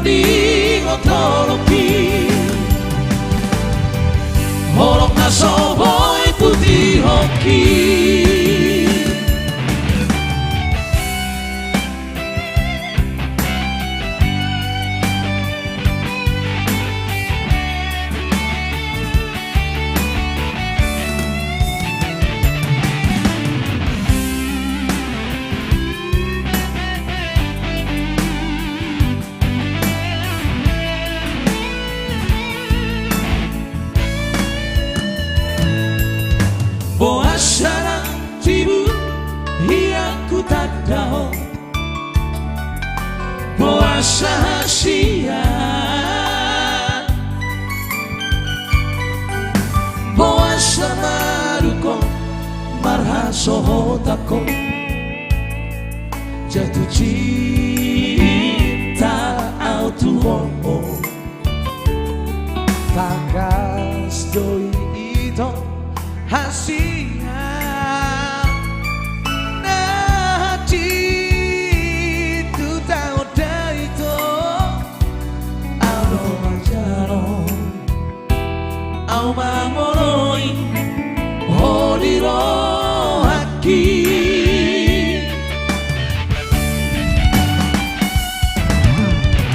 marding otoloki horok na soboy putih hoki Boasana tibu hiaku tak tahu Boasa hasia Boasa maruko marha sohotako Jatuh cinta autuho Takas doi ito hasia na tu tao dai to alo manjaro au mamoroi horiro haki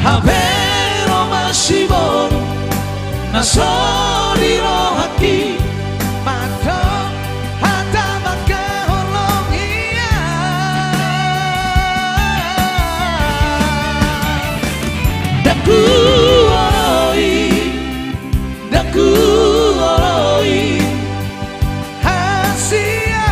havero masibor na soriro haki Daku oroi hasia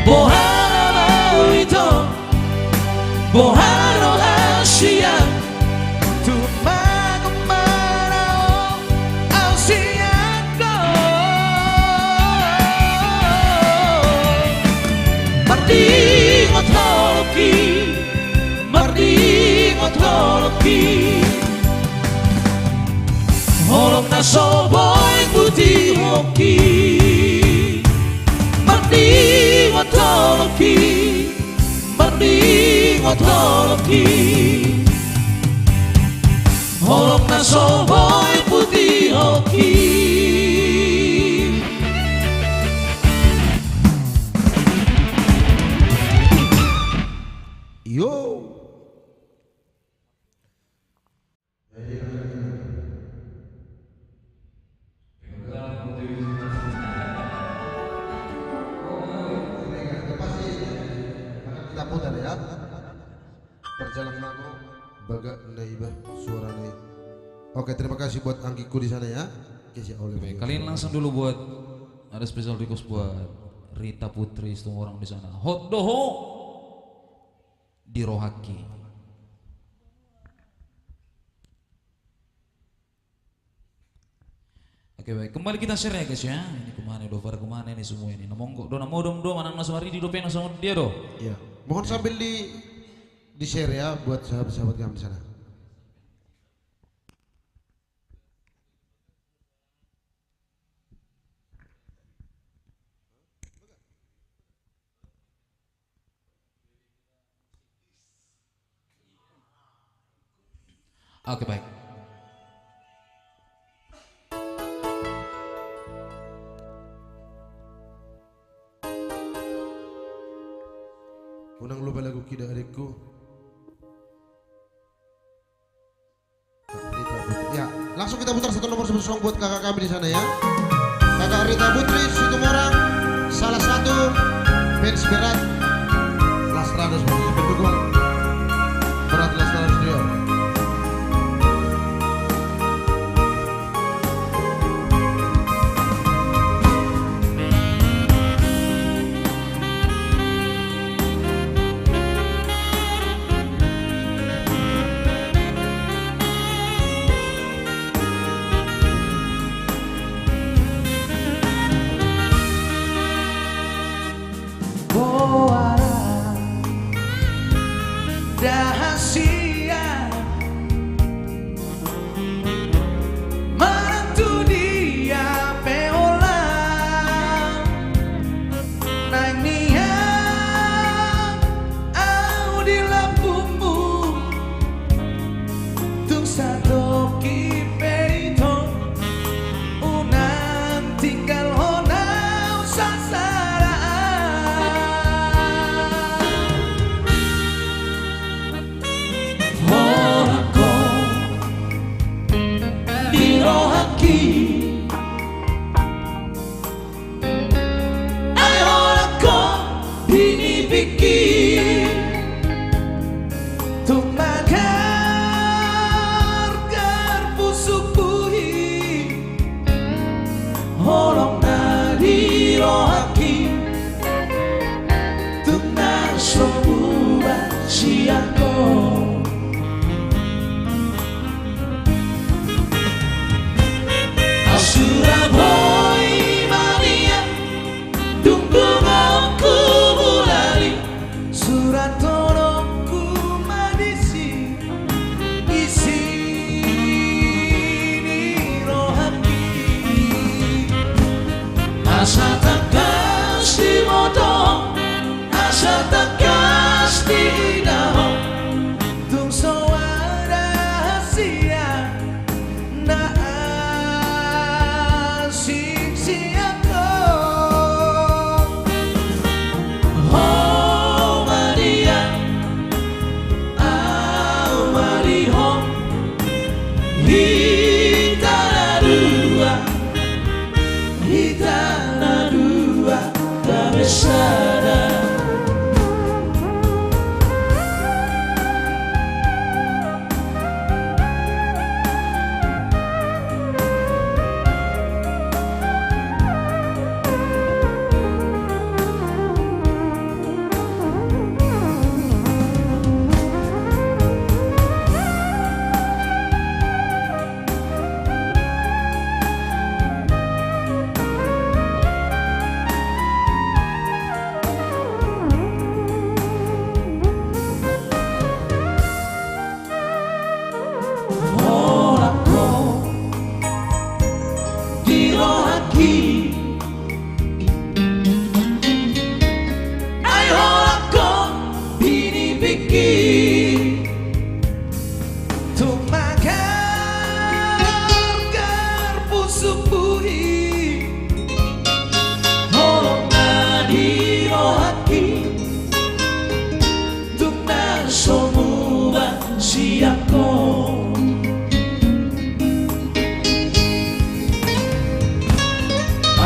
Bohara mau itu Bohara hasia Tu magumarao ausiago Marding otoloki Marding otoloki Horok na soboy putih hoki Marding otoloki Marding otoloki Horok na soboy putih hoki Yo. Kita putar ya. Perjalanan aku baga naibah suaranya. Oke, terima kasih buat Angkiku di sana ya. Oke, kalian langsung dulu buat ada special request buat Rita Putri, semua orang di sana. Hot doho di Rohaki. Oke baik, kembali kita share ya guys ya. Ini kemana do, pada kemana ini semua ini. Monggo do namo dom do manang nasmari di dopen sama dia do. Iya. Mohon sambil di share ya buat sahabat-sahabat kami di sana. Oke baik. Unang lupa lagu kida adikku. Ya, langsung kita putar satu nomor song buat kakak kami di sana ya. Kakak Rita Putri, Situmorang, salah satu fans berat Lastrados pendukung berat Lastrados Junior. Rahasia menantu dia peola nangnia pikir tumagar pusuk puhi holong nadi rohaki tunang sobuba siako Surabaya Maria Dungdunganku mulai surat tolongku madisi isi ni rohati asa takas di modong asa takas di daho tung sawara hasia na Hitana dua tak besar.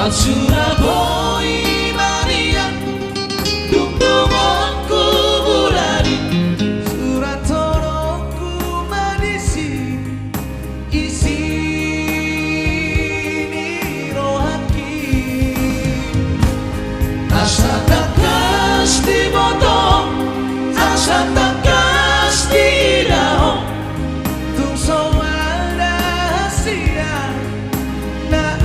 Surabaya Maria Dungdunganku mulai surat tolongku madisi isi ni rohaki asa takas di botong asa takas di daun tung sawada hasia na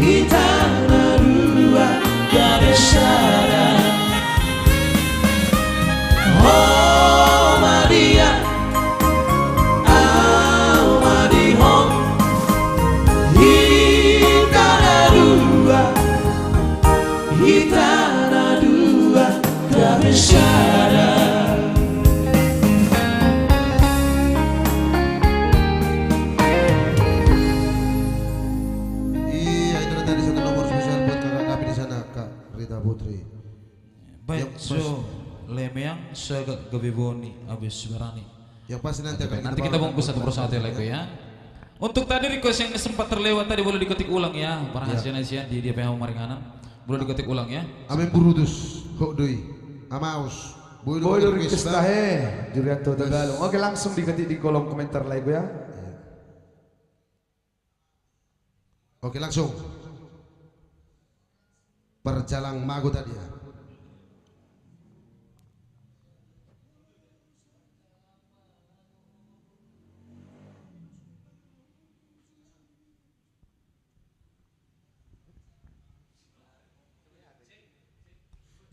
Hitana dua garis sada. Oh Maria, oh Maria, Hitana dua garis sada. Rita Putri. Baik, so lemeang segak gebeboni abis berani. Yang pasti nanti akan Nanti kita bungkus satu persatu ya lagi ya. Untuk tadi request yang sempat terlewat tadi boleh diketik ulang ya. Para hasian-hasian di DPH Maringanan boleh diketik ulang ya. Amin Burudus, Hodoi, Amaus, Boy request tahe, Jurianto Tagalog. Oke, langsung diketik di kolom komentar live ya. Oke, langsung. Berjalan mago tadi ya.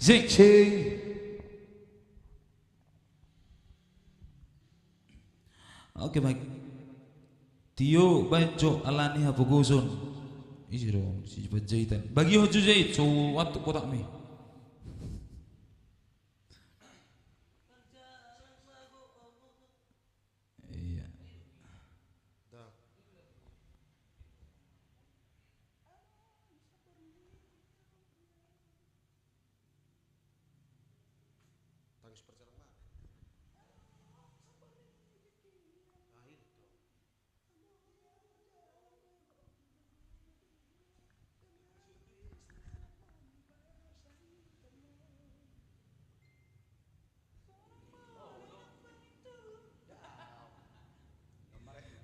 Zing. Oke baik. Tio banco alani hapugusun. Isi dong, si jahitan. Bagi hoju jahit, so waktu kotak mi. Iya.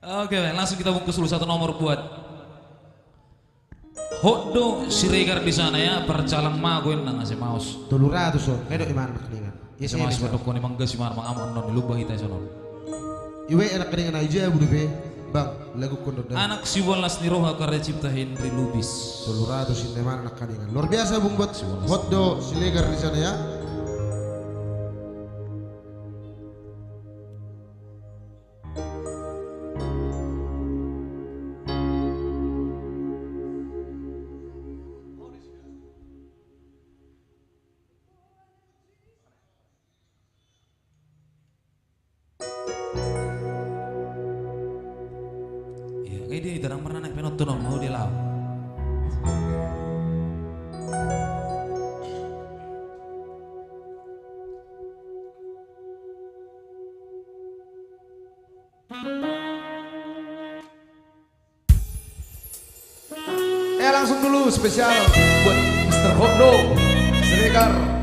Oke, langsung kita bungkus dulu satu nomor buat Hodo Siregar di sana ya, percalang magoin nang ngasih maus. 200 so, kayak iman keningan. Iya sih, Mas pada koni mangga si marmang aman non dilubah kita sono. Iwe enak keningan aja budu be, bang lagu kondor dan. Anak si Wallace Niroha karya cipta Henry Lubis. 200 ini mana anak keningan. Luar biasa bung buat Hodo Siregar di sana ya. Kayak dia jarang pernah naik penot tuh mau dia lau. Langsung dulu spesial buat Mr. Hodo Siregar.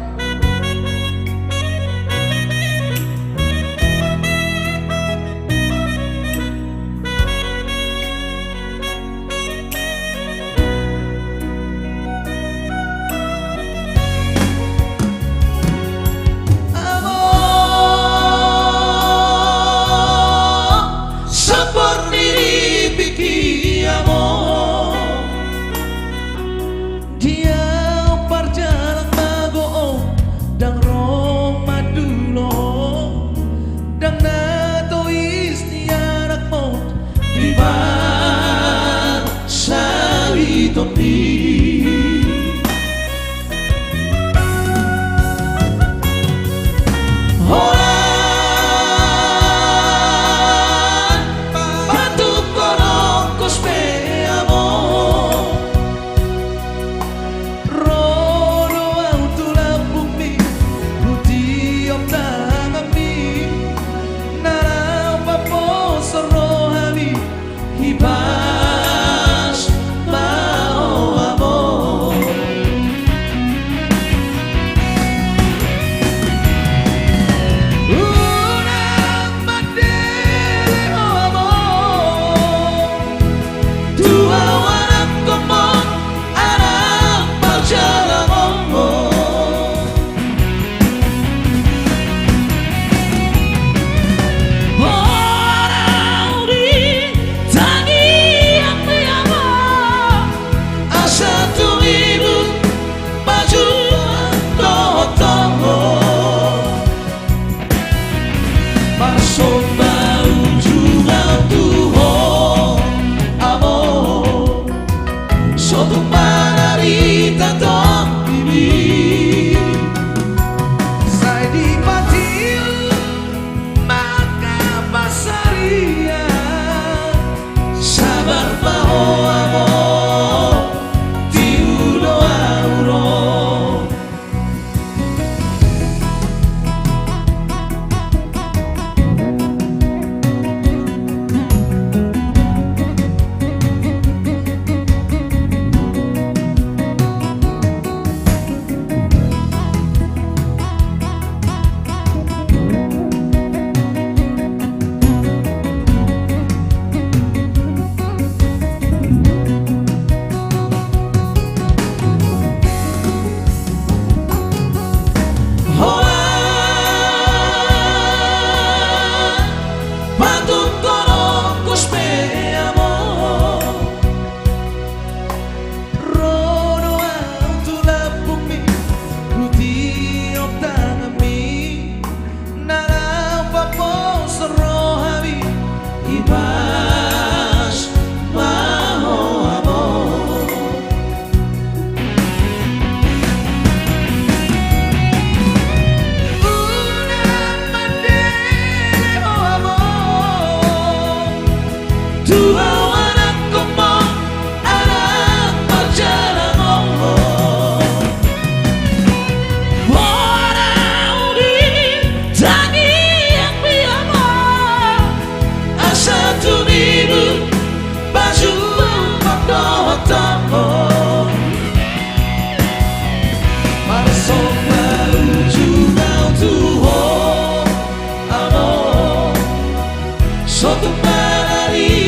Suatu hari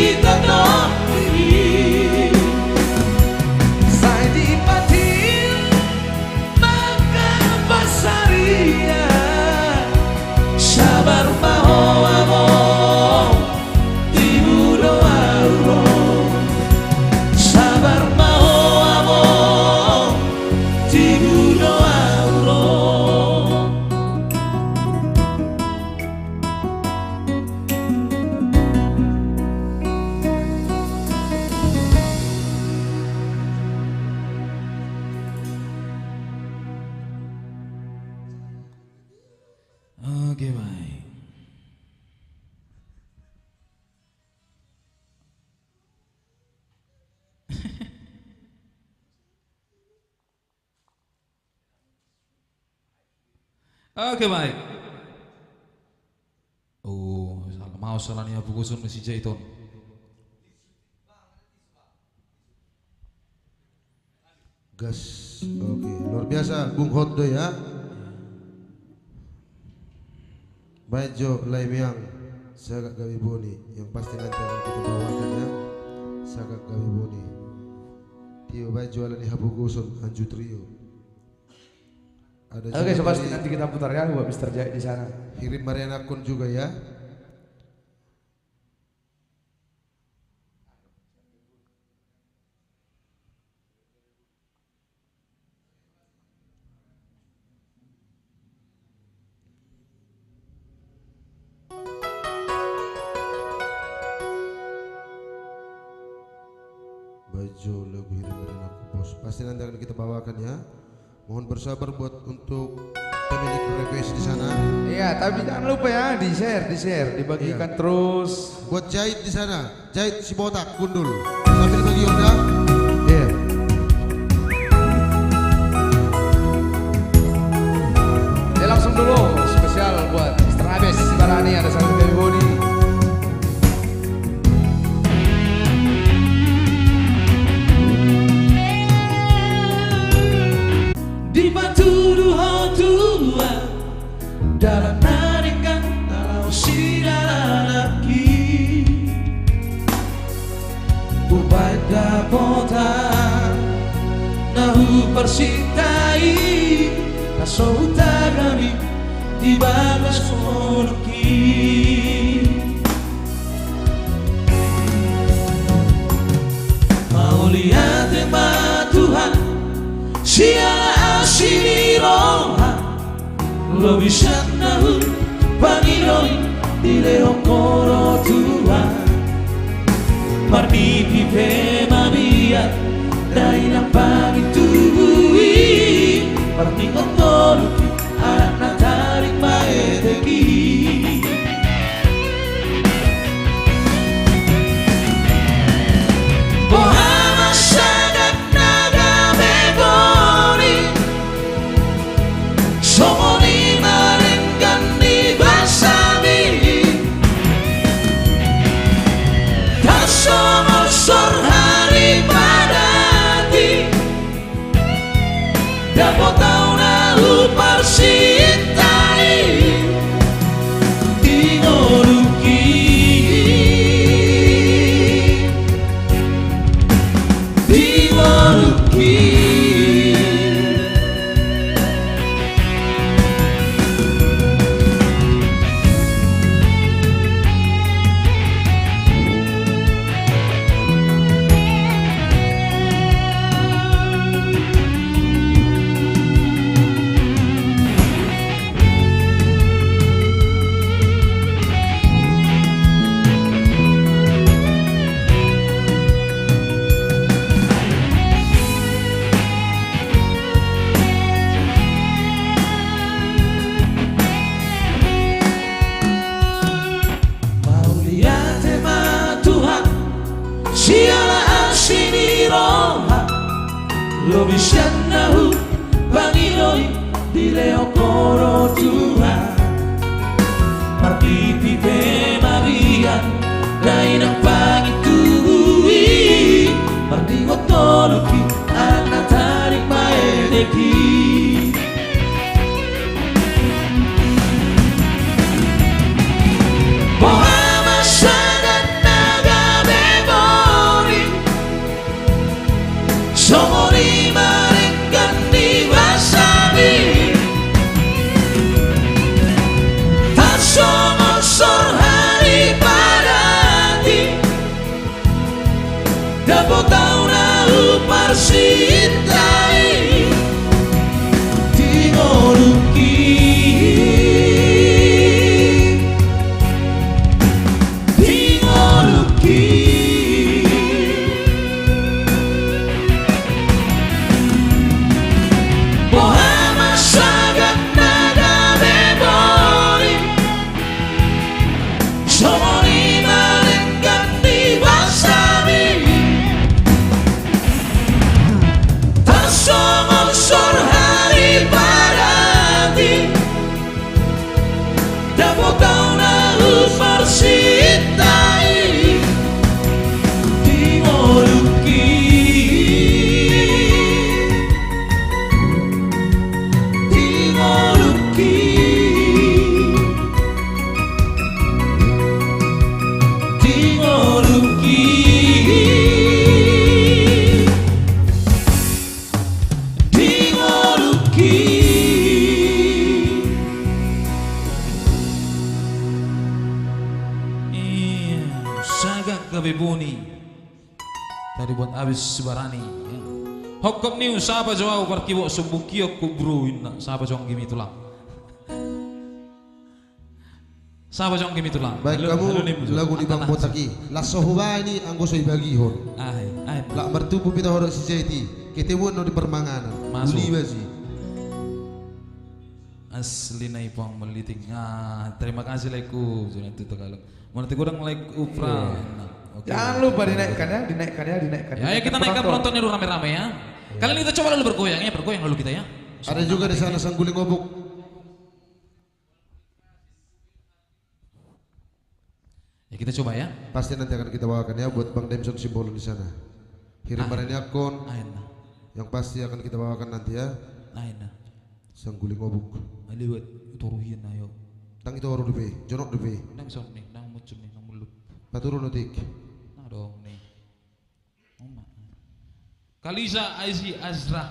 Oke, baik. Oke, baik. Oh, mau salahnya bukusun si Jaiton. Gas. Oke, luar biasa Bung Hotdo ya. Bajo Laimiang Sagak Gawi Boni yang pasti nanti akan kita bawakan ya. Sagak Gawi Boni. Tio Bajo Alani Habugusun Anju Trio. Ada Oke, juga sobat dari nanti kita putar ya buat Mr. Jai di sana. Hirim Mariana Kun juga ya. Baju lagu Hirim Mariana Kun bos. Pasti nanti akan kita bawakan ya. Mohon bersabar buat untuk pemilik request di sana. Iya, tapi jangan lupa ya di share, dibagikan Iya. terus. Buat Jahit di sana, Jahit si botak gundul. Sambil bagi Honda. Iya. Ya langsung dulu spesial buat Mr. Abes si Barani ada satu Gawi Boni. Di batu duha tua dalam narikan dalam sidaranaki Upai dapotan nahu persintai Kaso utagami di bagas monoki Mau lihat emak Tuhan Siala asiniroha Lo bisa nahu Paniroi Dileo koro tua Mardi pipe mabia Dai na pagi tubuhi Mardi kotoruki Anak na tarik maedeki Bohama sagat naga beboni Somoni marenggan di basami Kasomosor hari padati Dapat tahu nahu parsintai Tingoluki Siala asiniroha Lo bisa nahu Pangiloi Dileo koro Tuhan Marti pipe marian Dai na pagi tubuhi Marti ngotoloki Anak tarik maedeki Bohama sangat naga beboni Somori marenggan di basami Tasomosor hari padati Dapat tahu nahu parsintai Iya, sagak kabeboni. Tadi buat abis sebarani. Ya. Hokok niu sapa jawab parkibo subukiyo kubruin na sapa jong gimi tulang. Sapa jong gimi tulang. Baik kamu lagu di Bang Botaki. Lasohuba ini anggo soy bagihon. Ay. Lak mertubu pita horok si Jaiti. Ketemu no di permanganan. Masuk. Uli basi. Asli na ipang meliting. Terima kasih laiku. Jangan itu Tagalog. Mana kurang like upra. Okay. Jangan lupa dinaikkan ya. Ya, kita naikkan penontonnya dulu rame-rame ya. Kalian kita coba lalu bergoyang lalu kita ya. Ada juga di sana sang guling obok. Ya kita coba ya. Pasti nanti akan kita bawakan ya buat Bang Demson Simbolon di sana. Kirim barangnya akun. Aina. Yang pasti akan kita bawakan nanti ya. Aina. Sang guling obok. Ali buat turuhin ayo. Tang itu orang depe, jonok depe. Nang son nih, nang muncul nih, nang mulut. Paturun notik. Nah dong nih. Kalisa Aisy Azra.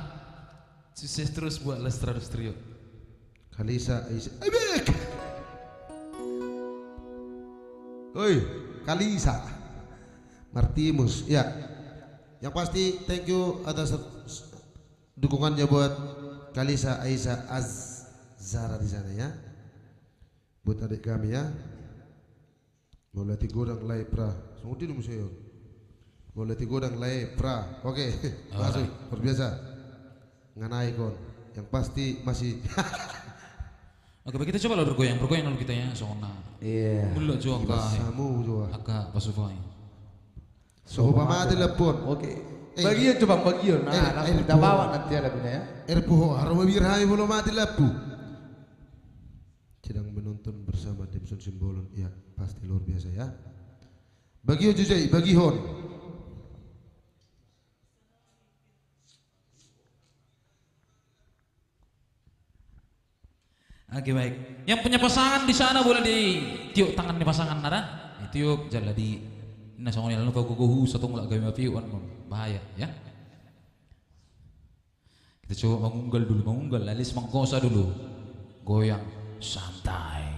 Sukses terus buat Lestrados Trio. Kalisa Aisy. Abek. Oi, Kalisa. Martimus, ya. Yang pasti thank you atas dukungannya buat Kalisa Aisyah Azara di sana ya. Buat adik kami ya. Boleh tigodang lai pra. Semudi dulu saya. Boleh tigodang lai pra. Oke, masuk. Luar biasa. Nganai kon. Yang pasti masih. Oke, kita coba lalu bergoyang lalu kita ya, sona. Iya. Mulut juga. Samu juga. Agak pasufai. So pama telepon. Oke. Bagian coba bagian. Nah, langsung kita bawa nanti ada punya ya. Erpuho aroma birhai belum mati lapu. Sedang menonton bersama Demson Simbolon. Ya, pasti luar biasa ya. Bagio Jujai, Bagihon. Oke baik. Yang punya pasangan di sana boleh ditiup tangan di pasangan ada? Ditiup jalan di nasongonnya lalu kau guguhu satu mulak gawe mapiuan bahaya ya. Kita coba mengunggal alis mengkosa dulu. Goyang santai.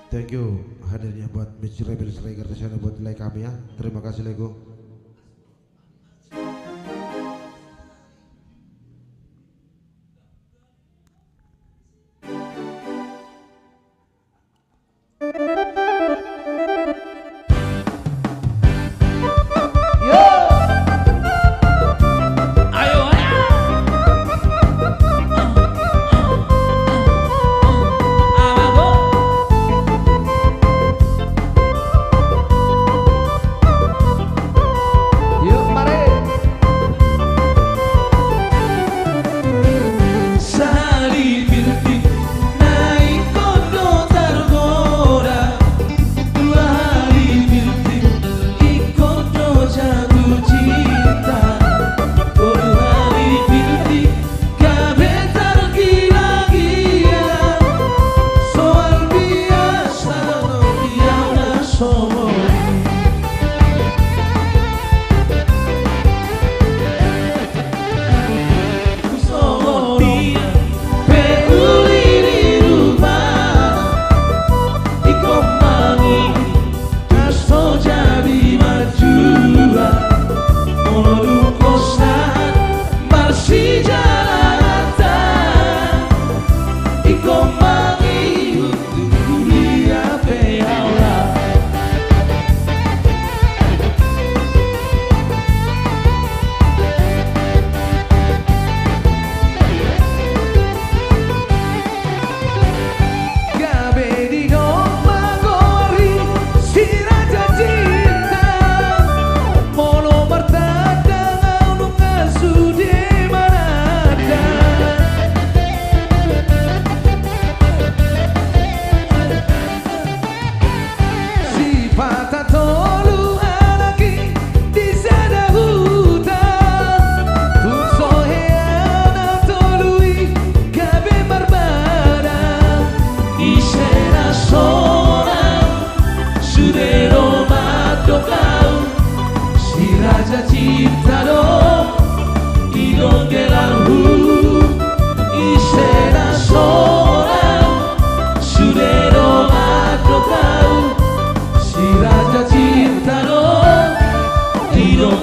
Thank you hadirnya buat Mitch Rebel Striker di sana buat nilai kami ya. Terima kasih Lego.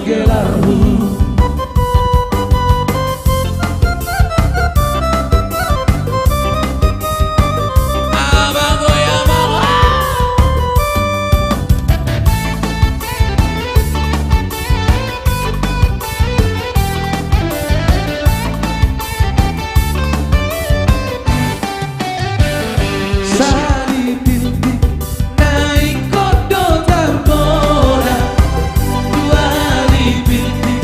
gelarmu. Abang goyang mau. Salipinti naik kodo tergoda, dua lipinti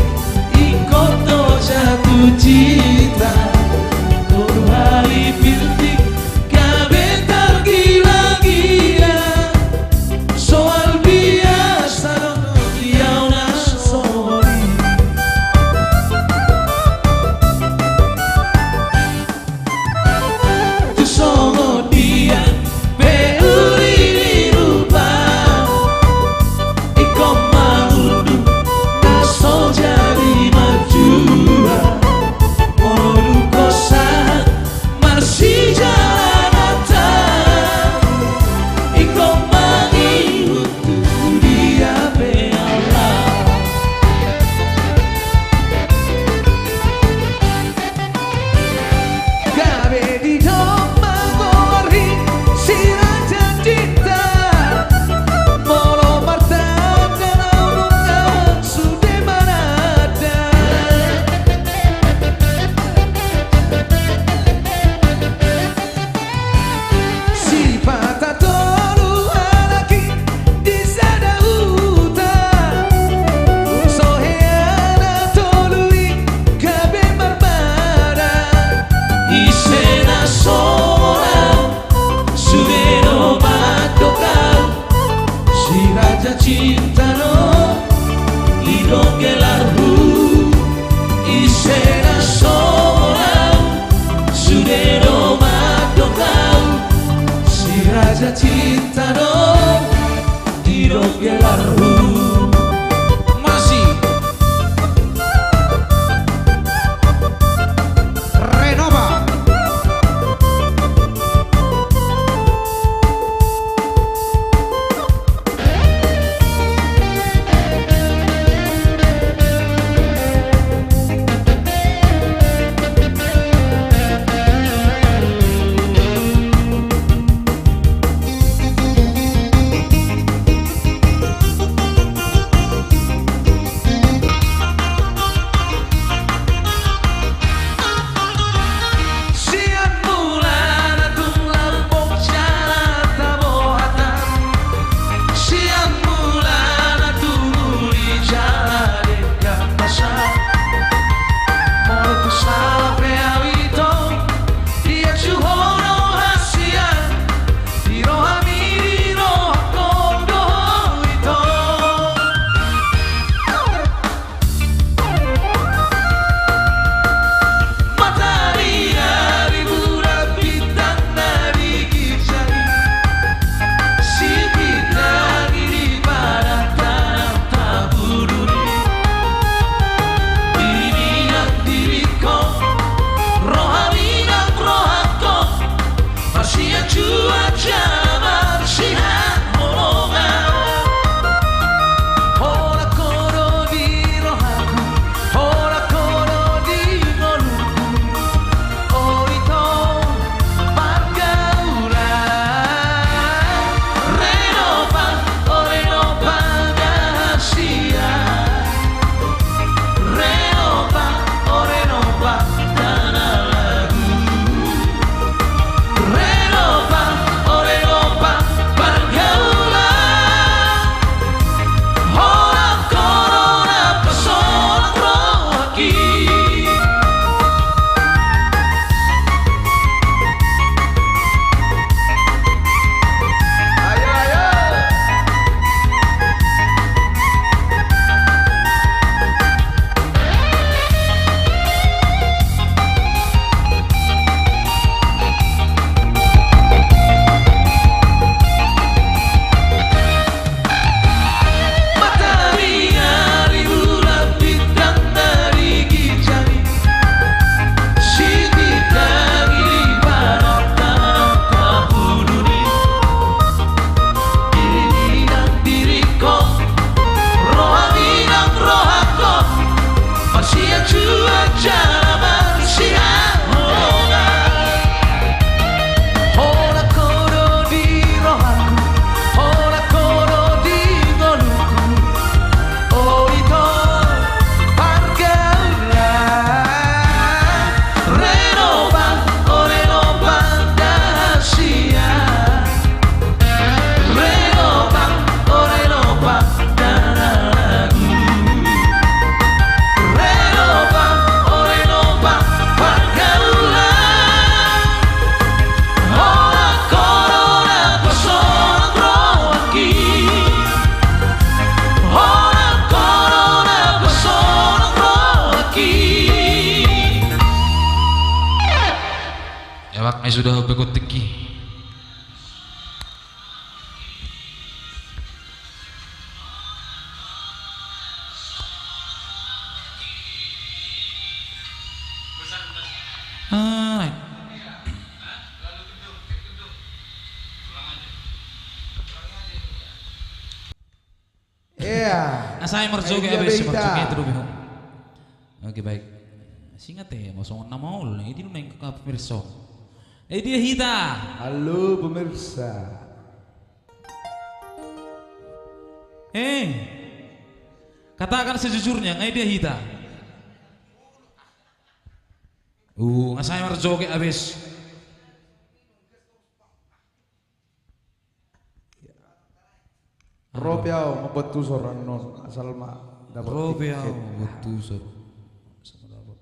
Raknya sudah bekut teki. Iya. Saya merjoge Idea abis beda. merjoge itu dulu. Oke baik. Singat mau song nama ul, ini lu neng ke pemirsa. Dia hita. Halo pemirsa. Katakan sejujurnya, ngai dia hita. Nggak saya merjoge abis. Ropiau membuat tusoran non asal mak dapat Robiao tiket. betul so. Sama dapat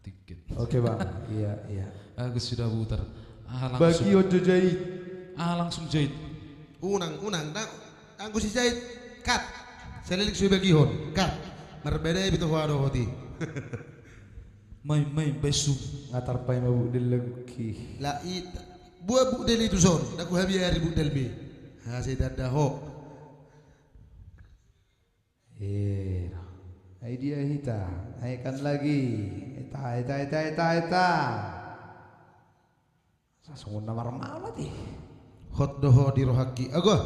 tiket. Oke bang, iya iya. Aku sudah putar. Bagi ojo jahit. Langsung jahit. Unang, nak angku si jahit cut. Selilik sudah bagi hon cut. Berbeda itu wado hoti. Main besu. Ngatar pai mabuk dilagi. La it buah bu del itu son. Aku habiari bu del be. Hasil dada ho. Idea hita, naikkan lagi. Eta. Sasung namar mana ti? Hot doho di rohaki. Ago.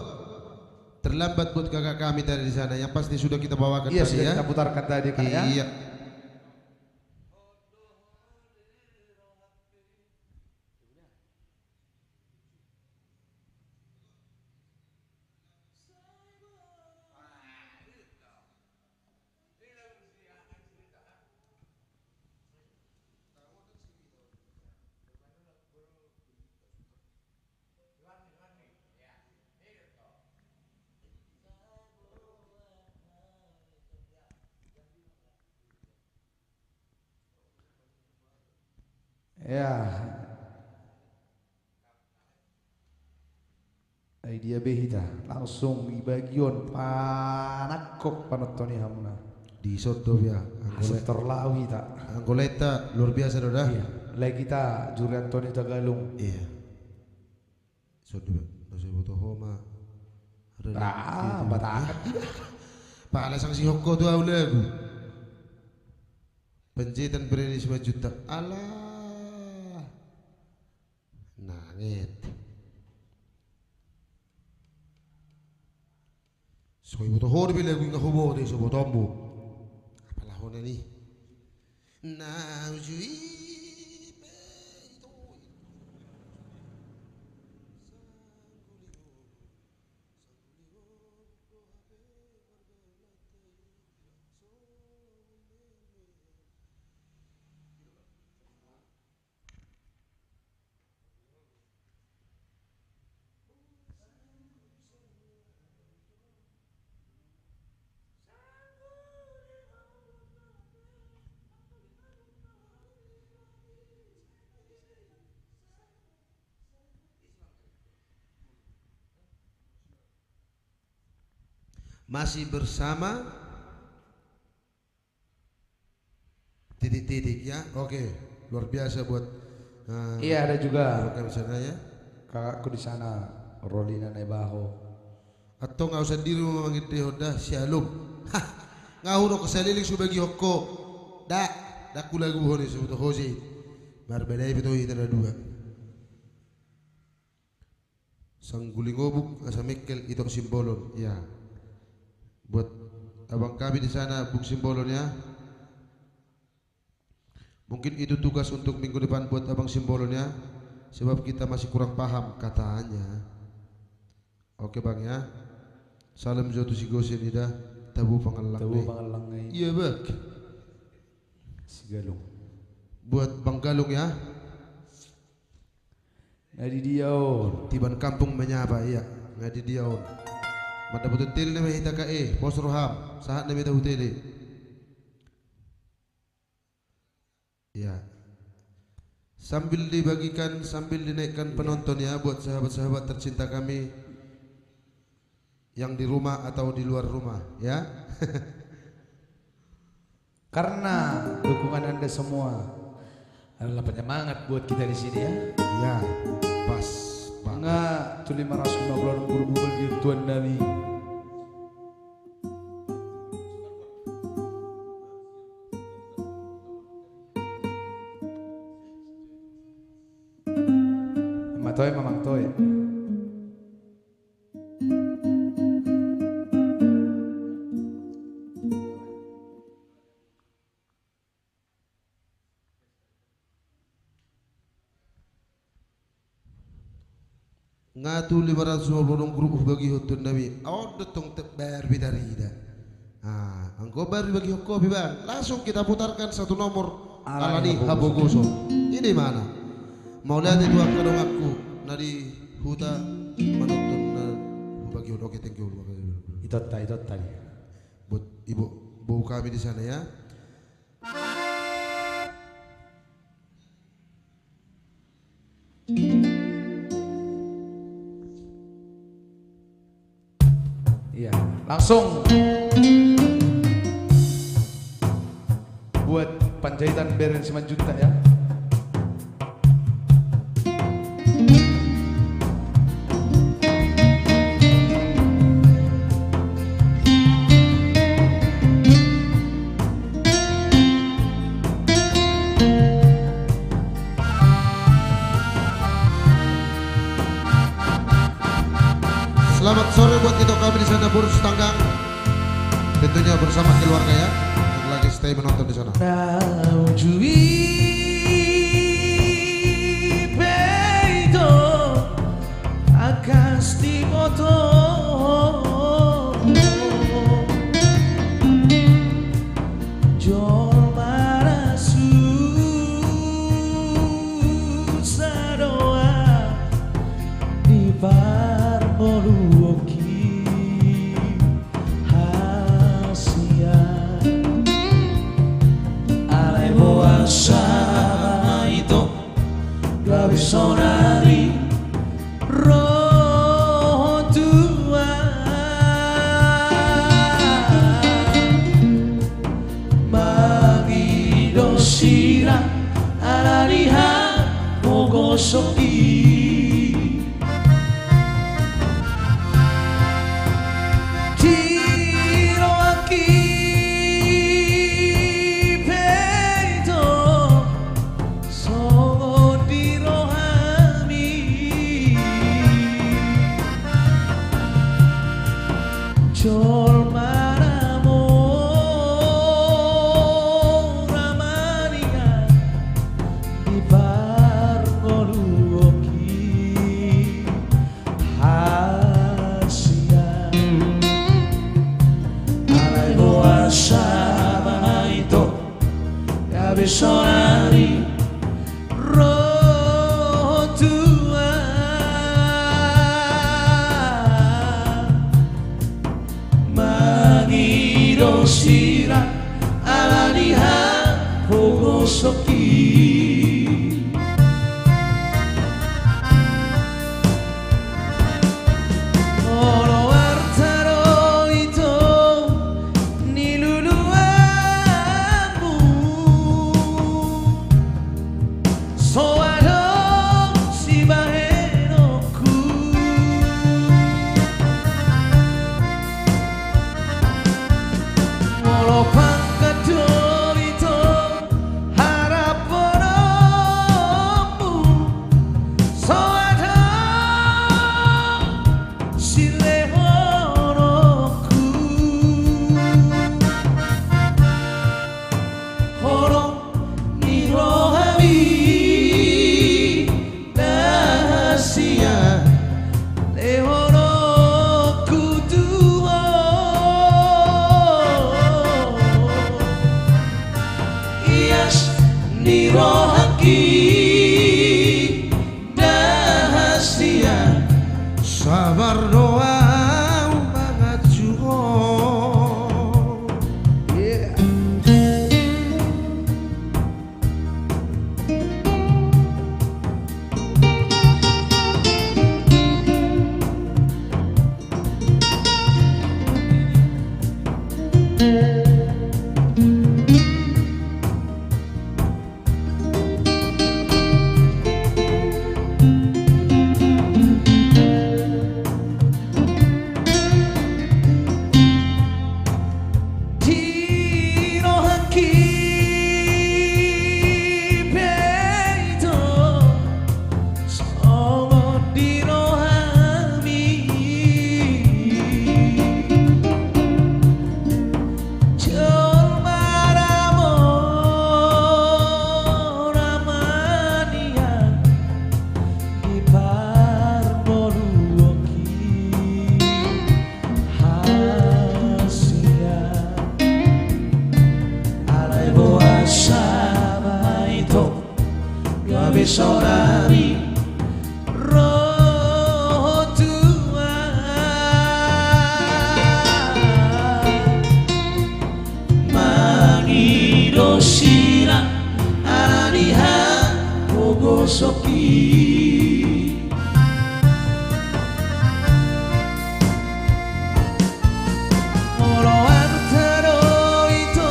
Terlambat buat kakak kami tadi di sana. Yang pasti sudah kita bawakan Iya tadi sudah ya. kita putarkan tadi kan ya. Iya. Ya. Idea behita langsung di bagian panakok panotoni hamna. Di soto ya. Terlawi tak. Anggoleta luar biasa dah. Iya. Lagi kita Juri Antoni Tagalung. Iya. Soto nasi butuh homa. Batakan. Pala sang si Hoko tu lagu. Penjitan beri 5 juta. Alah. Nangit. So ibu tu hor bila gue ngahubo deh so botombo. Apalah hona ni. Naujui. Masih bersama titik-titik ya. Oke, luar biasa buat Iya ada juga program sana ya. kakakku di sana Rolina Nebaho. Atau nggak usah diri memanggil dia dah shalom. Hah, ngahuro kesaliling subagi hokko. Dak lagu honi sebut hoji. Berbeda itu ada dua. Sang guling obuk asa Mikel itu simbolon ya. Buat abang kami di sana buk simbolon ya. Mungkin itu tugas untuk minggu depan buat abang simbolon ya. Sebab kita masih kurang paham katanya. Oke bang ya. Salam jatuh si gosin ida tabu pangalang. Tahu pangalang ngay. Iya bang. Si Galung. Buat bang Galung ya. Ngadi diaon. Tiban kampung menyapa iya. Ngadi diaon. Mata betul tel na mahita ka pos roham saat na mita huteli. Ya. Sambil dibagikan, sambil dinaikkan penonton ya buat sahabat-sahabat tercinta kami yang di rumah atau di luar rumah ya. Karena dukungan Anda semua adalah penyemangat buat kita di sini ya. Ya, pas. Pak. Nggak tuh 556 guru bagi Tuhan Nabi. Matoy mamang toy. Ngatu 556 grup bagi hutun Nabi. Awak datang tebar bidarida. Engkau baru bagi kopi bang. Langsung kita putarkan satu nomor Alani Habogoso. Ini mana? Mau lihat itu kadang aku nadi huta menonton bagi oke thank you. Itu tadi. Buat ibu kami di sana ya. Iya, langsung buat Panjaitan Beren Simanjuntak ya. Selamat sore buat kita kami di sana Burus Tanggang. Tentunya bersama keluarga ya yang lagi stay menonton di sana. Sonari roh tua bagi dosira alariha mogosoki Jol maramo ramania di bargoluoki hasia alai boa sama itu cabezonari roh tua Sira alaniha pogosoki Olo artaro ito niluluamu soado si bahenoku pangkadolito haraponomu soada silehonoku horo nirohami dahasia lehonoku tuho nirohaki dahasia Sabar doa banget juga. Yeah. soki Moro antaro ito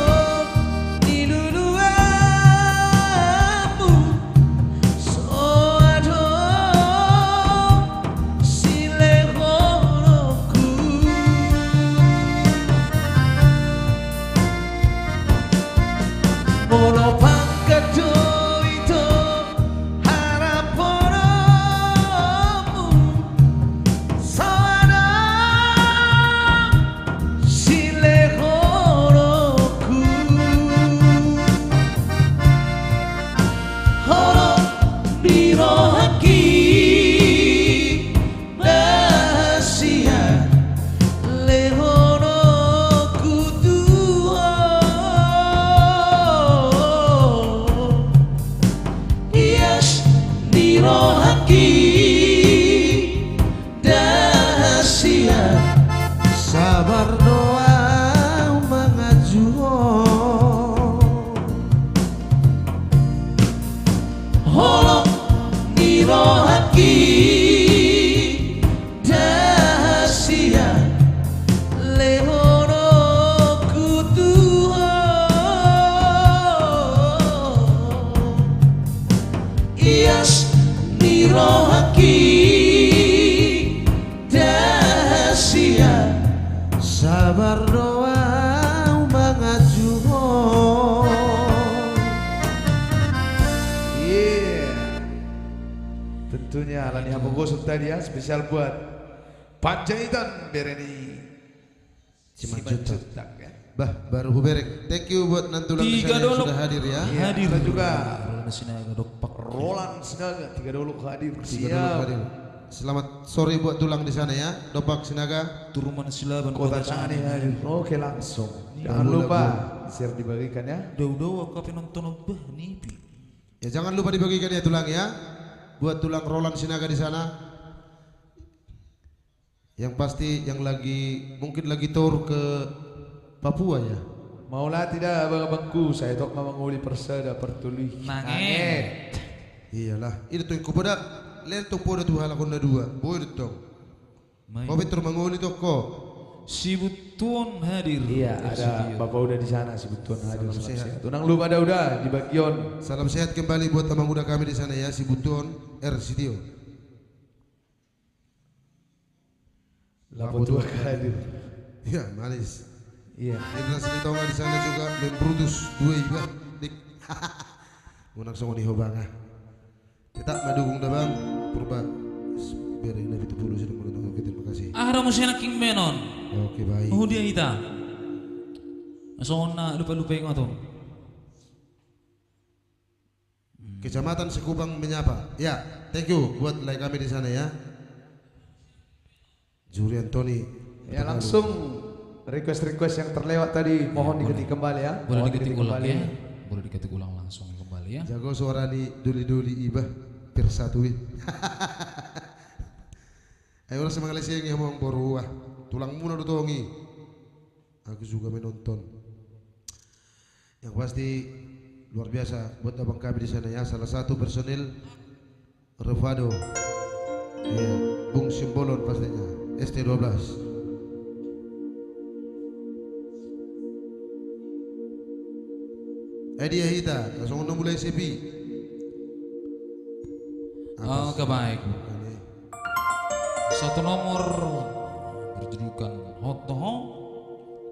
niluluamu Soado silehoroku Moro pangkado ito haraponomu Soado silehoroku Horo birohaki Bahasia lehoroku duo Yes dirohaki Dahasia Sabar doa mengajuo Holong nirohaki Dahasia lehoroku duo Yes nirohaki Dahasia Sabar doa mengajuo Iya. Tentunya Lani Hamogosok tadi ya, spesial buat Panjaitan Bereni Simanjuntak ya. Bah, baru huberek. Thank you buat Nantulang di Tiga sana yang dolok. sudah hadir ya. Hadir Dan juga Roland Sinaga Dopak Roland Sinaga 3 dolok hadir. Tiga dolok hadir. Selamat sore buat tulang di sana ya. Dopak Sinaga. Turuman Silaban Kota Kota Tani Sana hadir. Oke langsung. Jangan lupa share dibagikan ya. Daw-daw kape nonton bah nipi Ya jangan lupa dibagikan ya tulang ya. Buat tulang Roland Sinaga di sana. Yang pasti yang lagi mungkin lagi tour ke Papua ya. Maulah tidak abang-abangku, saya tok manguli persada pertulih. Nanget. Iyalah. Ini tuh kupada lihat tuh podo tuh halakon na dua. Boy itu. Main. Kau betul manguli tuh kok. Si Butuan hadir. Iya, ada Studio. Bapak udah di sana si Butuan hadir. Salam Salam sehat. sehat. Tunang lu pada udah di bagian. Salam sehat kembali buat teman muda kami di sana ya, si Butuan R Sitio. Lapo tua hadir. Ya manis. Iya. Indra Seni Tonga di sana juga dan Brutus dua iba dik. Munak songo ni hobanga. Kita madukung dabang purba. Beri na 70 sudah menonton kita terima kasih. Ahra mo siya na King Menon. Oke baik. Oh dia ita. So na lupa-lupa yung ato. Kecamatan Sekubang menyapa. Ya, thank you buat like kami di sana ya. Juri Antoni. Ya langsung request-request yang terlewat tadi mohon diketik kembali ya. Boleh Mohon diketik ulang kembali. ya. Boleh diketik ulang langsung kembali ya. Jago suara ni duli-duli iba persatui. Ayo rasa Malaysia yang ngomong boruah. Tulang muna dotongi. Aku juga menonton. Yang pasti luar biasa buat abang kami di sana ya. Salah satu personil Revado. Ya, Bung Simbolon pastinya. ST12. Dia Hita, langsung mulai sepi. Oke baik. Satu nomor berjudulkan Hotoho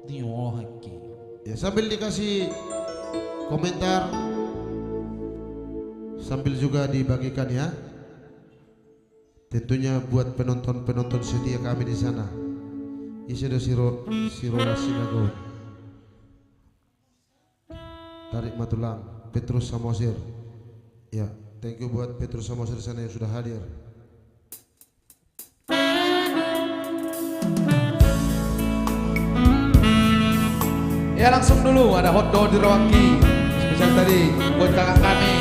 Diolahaki. Ya sambil dikasih komentar, sambil juga dibagikan ya. Tentunya buat penonton-penonton setia kami di sana. Isido siro sinago. Tarik Matulang, Petrus Samosir. Ya, thank you buat Petrus Samosir di sana yang sudah hadir. Ya langsung dulu ada hotdog di Rawaki. Spesial tadi buat kakak kami.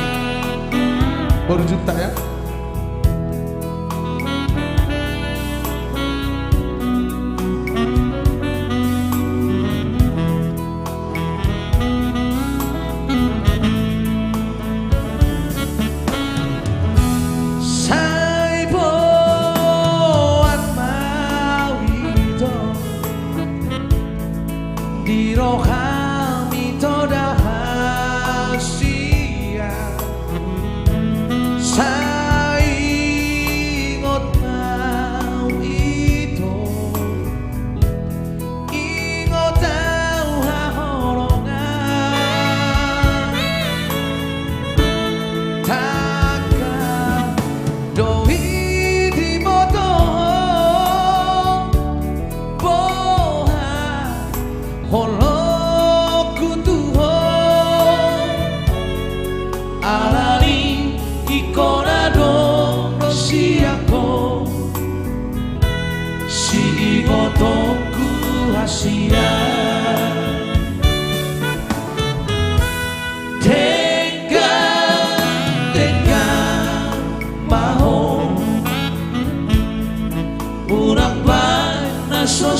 Baru juta ya.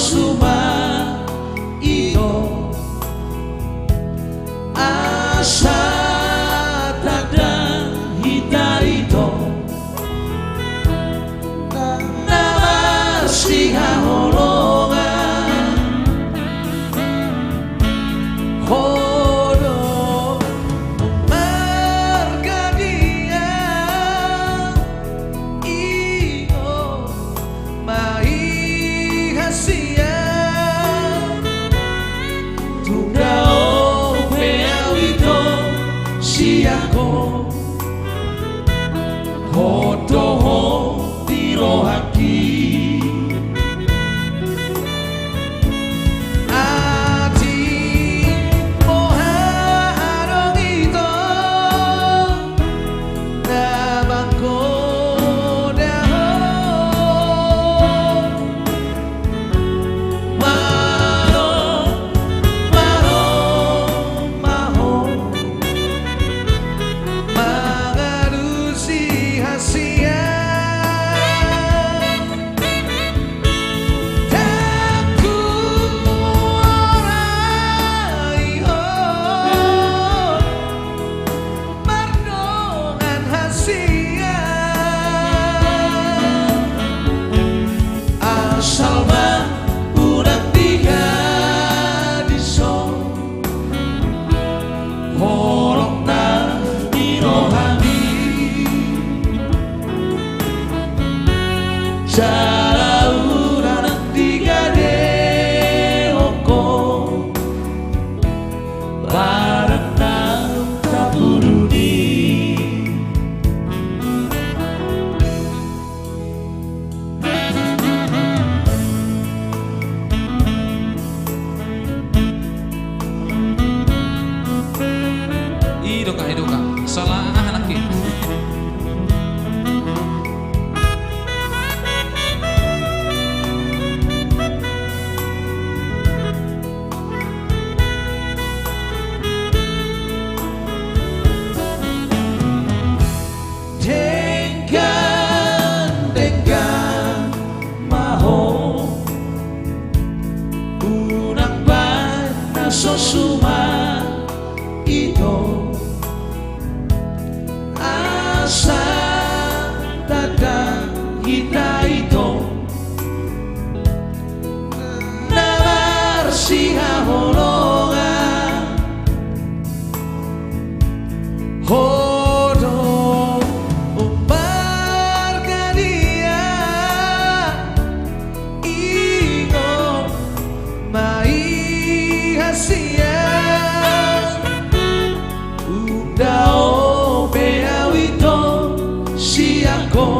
suma ito asa tadang hita ito nama siha holongan hodo margadia iyo mai hasia tungao peawito siako hodoho tirohaki ati moha arong ito namangko daho maho maho maho mangarusi hasia Taku oraiho Mardongan hasia Asal mah urang tiga diso Horongna dirohani Cara urang tiga deoko Barangna taburuni Idoka salah anak kita. Denggan maho Unang bana sosuma ito Asa tadang kita ito Namar siha holongan Hodo margadia Ingo mai hasia Undao beawito siako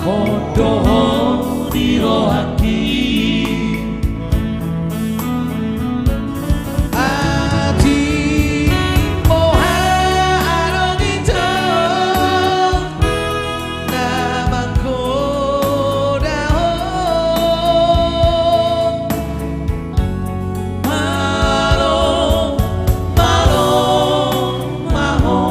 Hodoho dirohaki Ati moha arong ito namangko daho Malo malo maho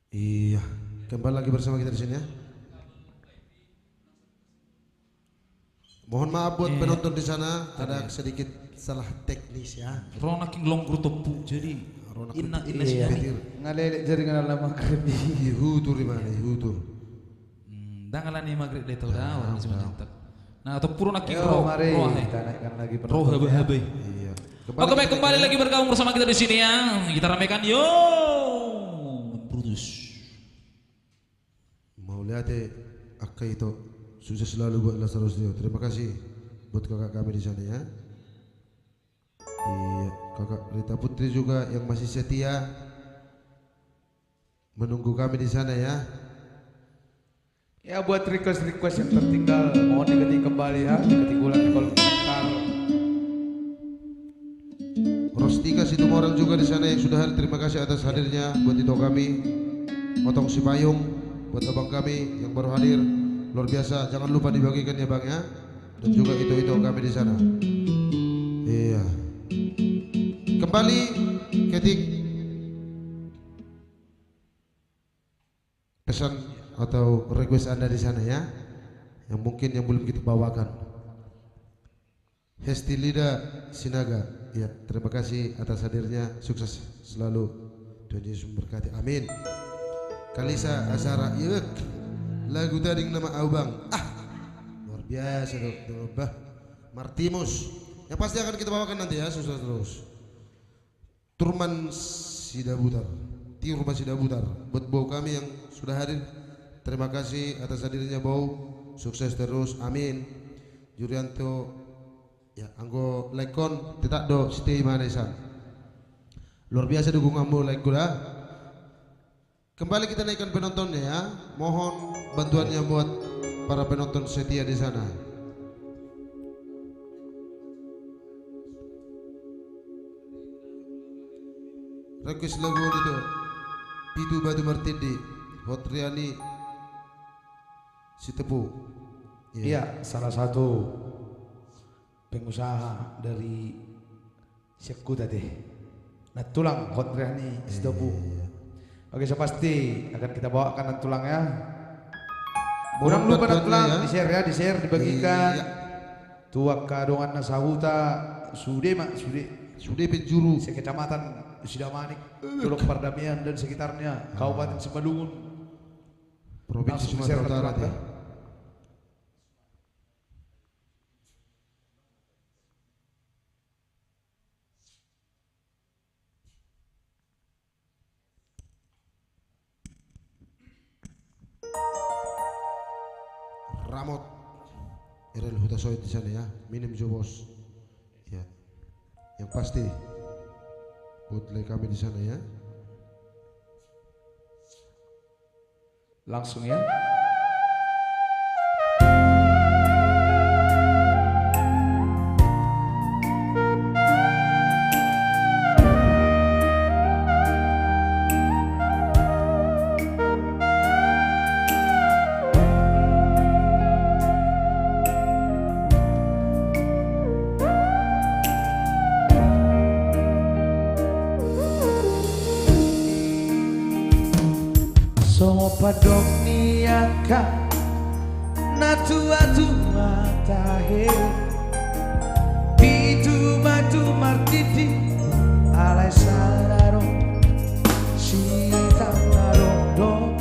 Iya, kembali lagi bersama kita di sini ya. Mohon maaf buat penonton di sana, ada sedikit salah teknis ya. Rona king long grutopu jadi inna Iya. sih. Ngalele jaringan lama krebi. Ihutur di mana? Ihutur. Dangalan ni maghrib dito dah orang semua nyantak. Nah atau puro nak king Yo, roh mari roh kita naikkan lagi roh habe. Iya. Oke baik kembali lagi bergabung bersama kita di sini ya. Kita ramaikan yo Brutus. Mau lihat Akka itu sukses selalu buat Lazarus Dio. Terima kasih buat kakak kami di sana ya. Iya, kakak Rita Putri juga yang masih setia menunggu kami di sana ya. Ya buat request-request yang tertinggal mohon diketik kembali ya, diketik ulang di kolom komentar. Rostika Situmorang juga di sana yang sudah hadir. Terima kasih atas hadirnya buat itu kami. Potong Sipayung buat abang kami yang baru hadir. luar biasa. Jangan lupa dibagikan ya Bang ya. Dan juga itu kami di sana. Iya. Kembali ketik pesan atau request Anda di sana ya. Yang mungkin yang belum kita bawakan. Hesti Lida Sinaga. Ya, terima kasih atas hadirnya. Sukses selalu. Tuhan Yesus memberkati. Amin. Kalisa Azara. Yuk. Lagu tadi nama Abang. Luar biasa dok. Martimus. Yang pasti akan kita bawakan nanti ya. Sukses terus. Turman Sidabutar. Turman Sidabutar. Buat bau kami yang sudah hadir. Terima kasih atas hadirnya bau. Sukses terus. Amin. Jurianto. Ya, anggo lekon tidak do siti manesa. Luar biasa dukunganmu like kuda. Kembali kita naikkan penontonnya ya. Mohon bantuannya buat para penonton setia di sana. Request lagu itu Pitu Batu Martindi Hotriani Sitepu. Iya, salah satu pengusaha dari Syekku tadi. Nah tulang Hotriani Sitepu. Oke, saya pasti akan kita bawakan dan tulang ya. Jangan lupa dan tulang ya. Di share, dibagikan. Iya. Tuak kadongan nasahuta sude penjuru sekecamatan Sidamanik, Tulok Pardamian dan sekitarnya, Kabupaten Simalungun, Provinsi Sumatera Utara. Ramot Erel Hutasoid di sana ya, minim jobos ya, yang pasti bootleg kami di sana ya. Langsung ya. Somo padok niaka natua tahe Pitu Batu Martindi alai sararo sitangarondo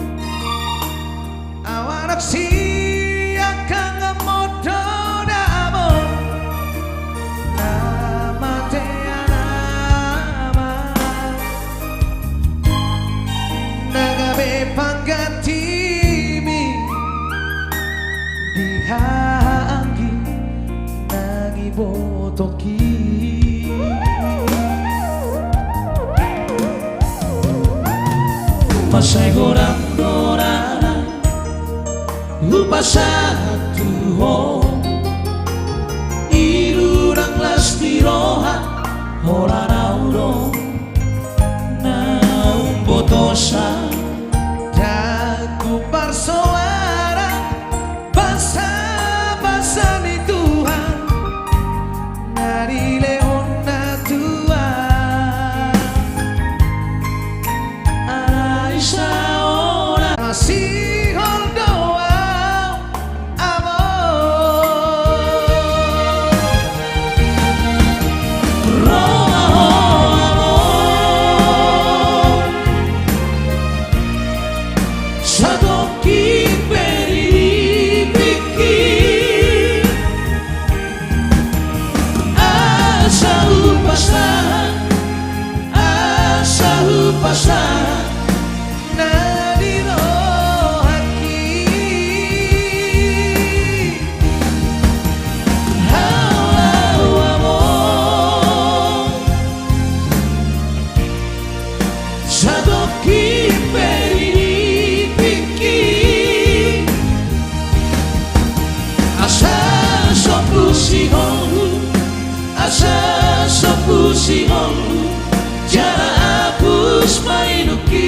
awanak siaka ngamodo damo nama teanama nagabe panggatimi dihanggi nagi botoki masai gorang-gorang lupa satu ho irurang lastiroha ora nauro naum botosa daku parsoara basa-basa ni Tuhan nari leona tua Aisyah ora masih holdoa Asa sopusi hong jara apus mainuki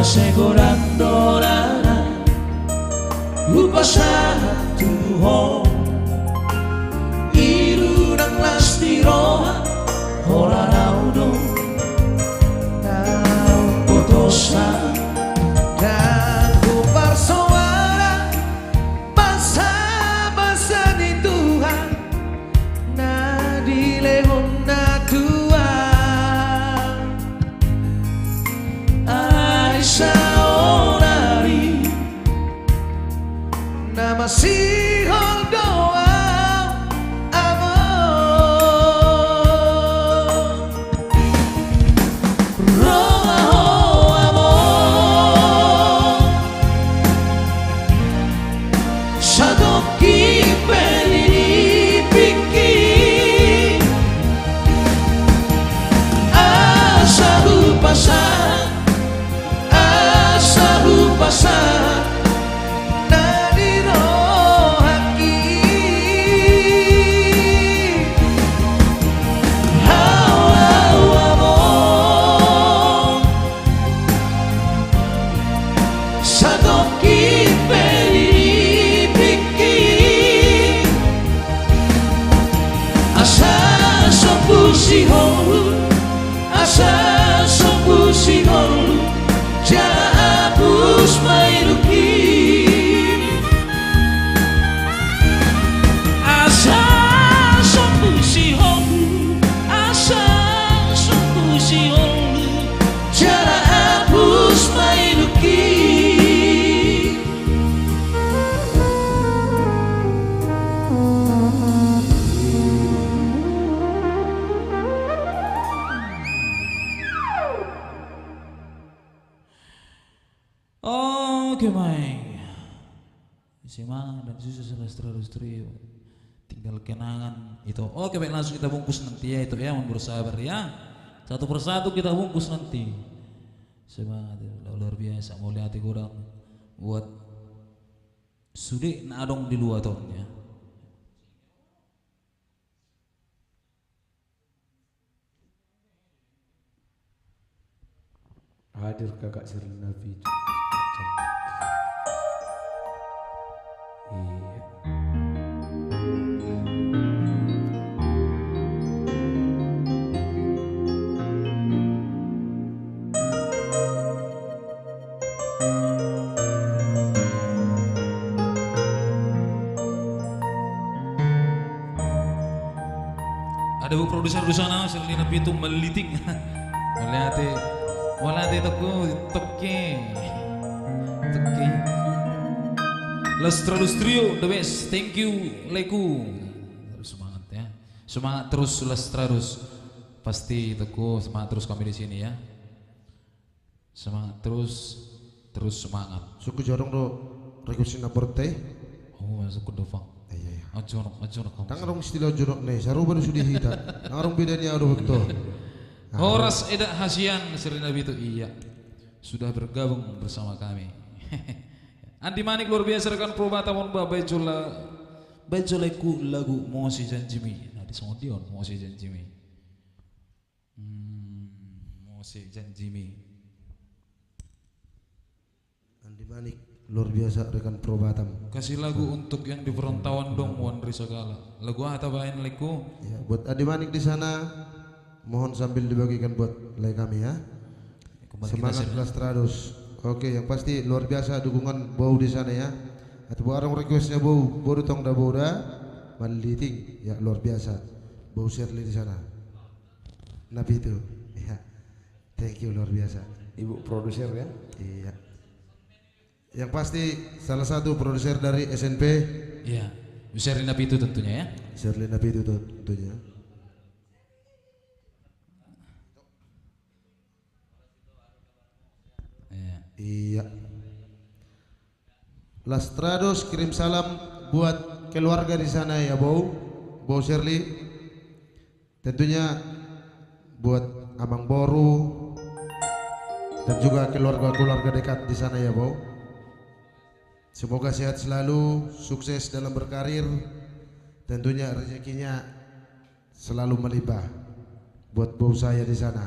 segorando rara passato ho iru nang lastiroha ora raudo nang putusan dan ku parsoara basa-basa di Tuhan na dilehon na Tuhan ay sa orari na masihol doa amor roho amor sa doki pelipiki asa lupasan asa sopusihol jara hapus mairuki asa sopusihol jara hapus mairuki. Oke Mai, semangat dan susu terus trio tinggal kenangan itu. Oke baik, langsung kita bungkus nanti ya itu ya, bersabar ya, satu persatu kita bungkus nanti. Semangat ya, luar biasa. Mau lihat kurang buat sudik nadong di luar tahunnya. Hadir kakak Sherlina Pitu. Iya. Ada bu produser di sana, Sherlina Pitu meliting. Walate toko toke. Lestrados Trio the best. Thank you Leku. Terus semangat ya. Semangat terus Lestrados. Pasti toko semangat terus kami di sini ya. Semangat terus semangat. Suku jorong do requestin aborte. Oh, masuk ke dofang. Iya. Ajono kamu. Tangarong istilah jorok nih, saru baru sudah hita. Tangarong bedanya ada betul. Horas Eda Hasian Sherlina Pitu iya sudah bergabung bersama kami. Andi Manik luar biasa rekan Probata mon bajoleku lagu Mosi Janjimi. Nah di Sondion Mosi Janjimi. Mosi Janjimi. Andi Manik luar biasa rekan Probatam. Kasih lagu untuk yang di perantauan dong Wan Risagala. Lagu apa bain leku? Ya, buat Andi Manik di sana mohon sambil dibagikan buat like kami ya. Semangat Lestrados. Oke, yang pasti luar biasa dukungan bau di sana ya. Atau orang requestnya bau tong da bau da maliting ya luar biasa. Bau Shirley di sana. Nabi itu. Ya. Thank you luar biasa. Ibu produser ya. Iya. Yang pasti salah satu produser dari SNP. Iya. Sherlina Pitu tentunya ya. Shirley Nabi itu tentunya. Iya. Lestrados kirim salam buat keluarga di sana ya, Bau Shirley. Tentunya buat Amang Boru dan juga keluarga-keluarga dekat di sana ya, Bau. Semoga sehat selalu, sukses dalam berkarir. Tentunya rezekinya selalu melimpah buat bau saya di sana.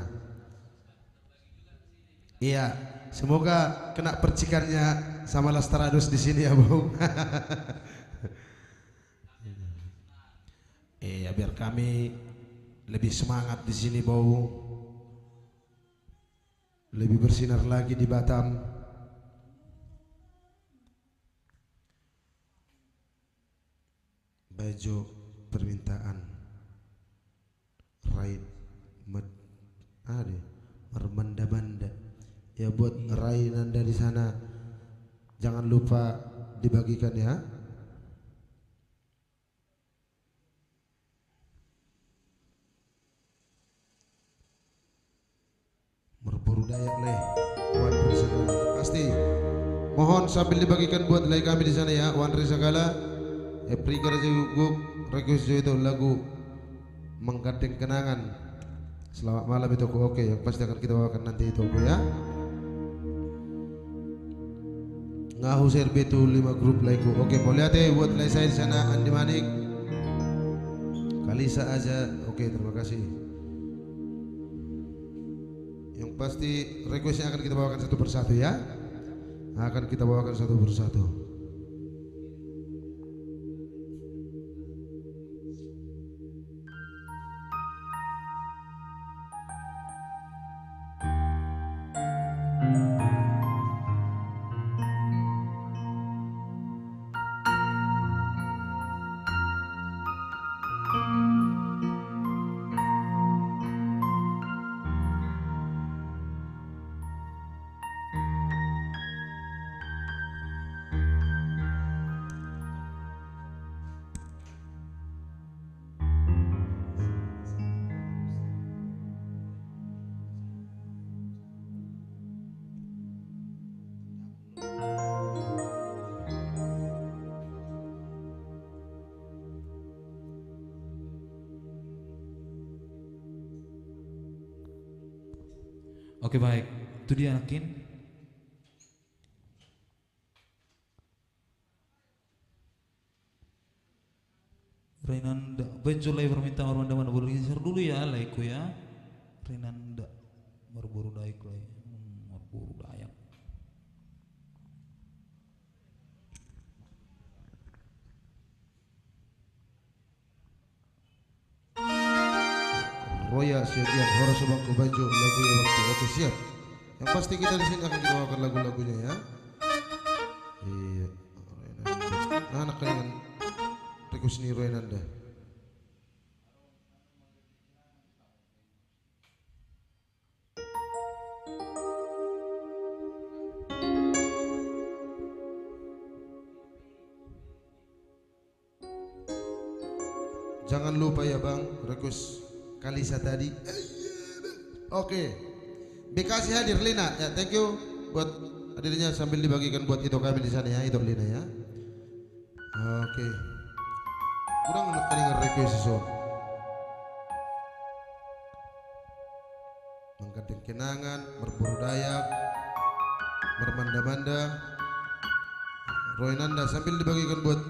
Iya, Semoga kena percikannya sama Lastrados di sini ya, Bung. Ya biar kami lebih semangat di sini, Bung. Lebih bersinar lagi di Batam. Baju permintaan Raid Mermanda-manda ya, buat Rainanda di sana jangan lupa dibagikan ya. Merburu Dayak leh Wan Risagala pasti mohon sambil dibagikan buat lay kami di sana ya. Wan Risagala Prika Raja Guguk request itu lagu Menggandeng Kenangan. Selamat malam itu oke yang pasti akan kita bawakan nanti itu ya. Ngahu serbe itu 5 grup laiku. Oke, boleh hati buat lay saya di sana Andi Manik. Kalisa aja. Oke, terima kasih. Yang pasti requestnya akan kita bawakan satu persatu ya. Akan kita bawakan satu persatu. Oke baik, itu dia Nakin. Renanda, benjolai permintaan Ormanda mana boleh geser dulu ya, laiku ya. Renanda, berburu daik lay, berburu dayak. Roya Sedian Horas Bangku Baju lagu yang waktu. Oke siap. Yang pasti kita di sini akan kita bawakan lagu-lagunya ya. Iya. Anak dengan request ni Roynanda. Jangan lupa ya Bang, request Kalisa tadi. Oke. Bekasi hadir Lina. Ya, thank you buat hadirnya sambil dibagikan buat itu kami di sana ya, itu Lina ya. Oke. Kurang dengar request so. Menggandeng kenangan, berburu dayak, bermanda-manda. Roynanda sambil dibagikan buat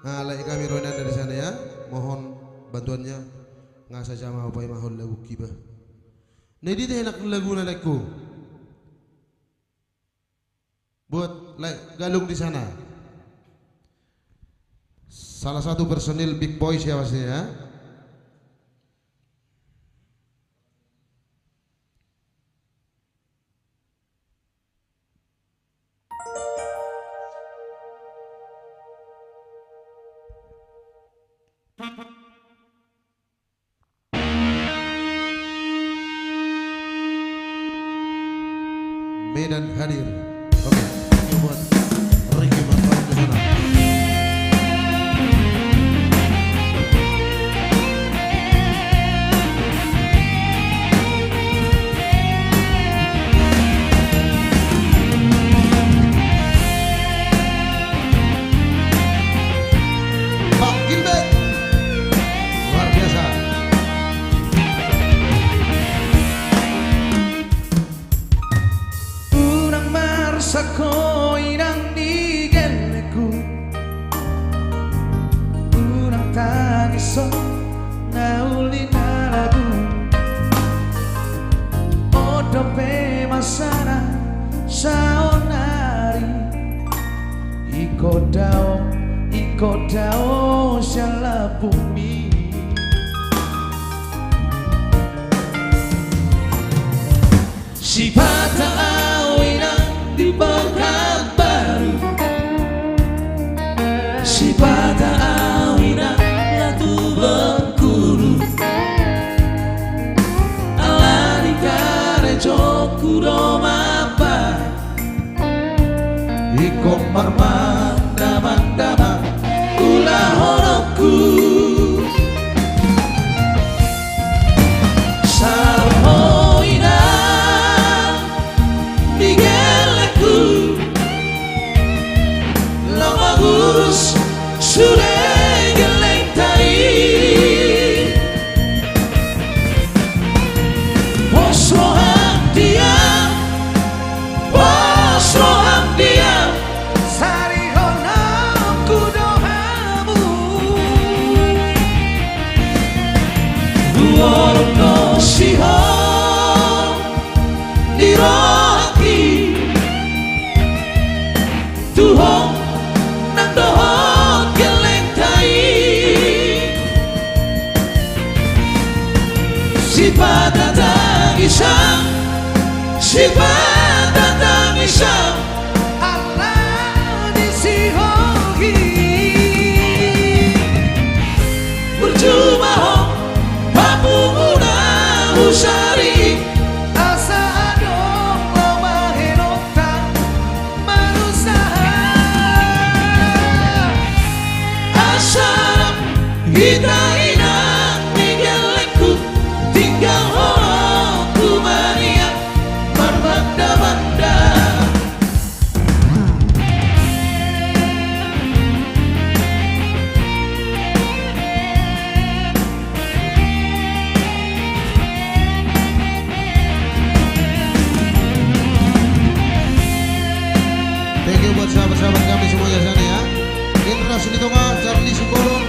lagi kami Roynanda di sana ya. Mohon bantuannya. Ngasa sama apa yang mahal lagu kibah. Nedi deh enak lagu nalekku. Buat galung di sana. Salah satu personil Big Boys ya pastinya. Medan hadir. Oke, buat Ricky Mantap di sana. Pak Gilbert, luar biasa. Kurang Si patah awinan di Pekanbaru, si patah awinan Latu Bengkulu, ala di Karejo Kudomapa, Ikon Marmanda Ula horoku Sarhoina Digeleku Lama gurus Sule gelentai Posroham diam Posroham diam Warno sihon dirohaki Tuhong nang dohon gelengkai Sifat datang isang Sifat datang isang Allah disihoki Berjumpa Usari asa adong loma henotang manusaha asam kita inang tinggalku tinggal holoku mania berbanda-banda sahabat-sahabat kami semuanya sana ya. Indra Sunitonga, Charlie Sikolon,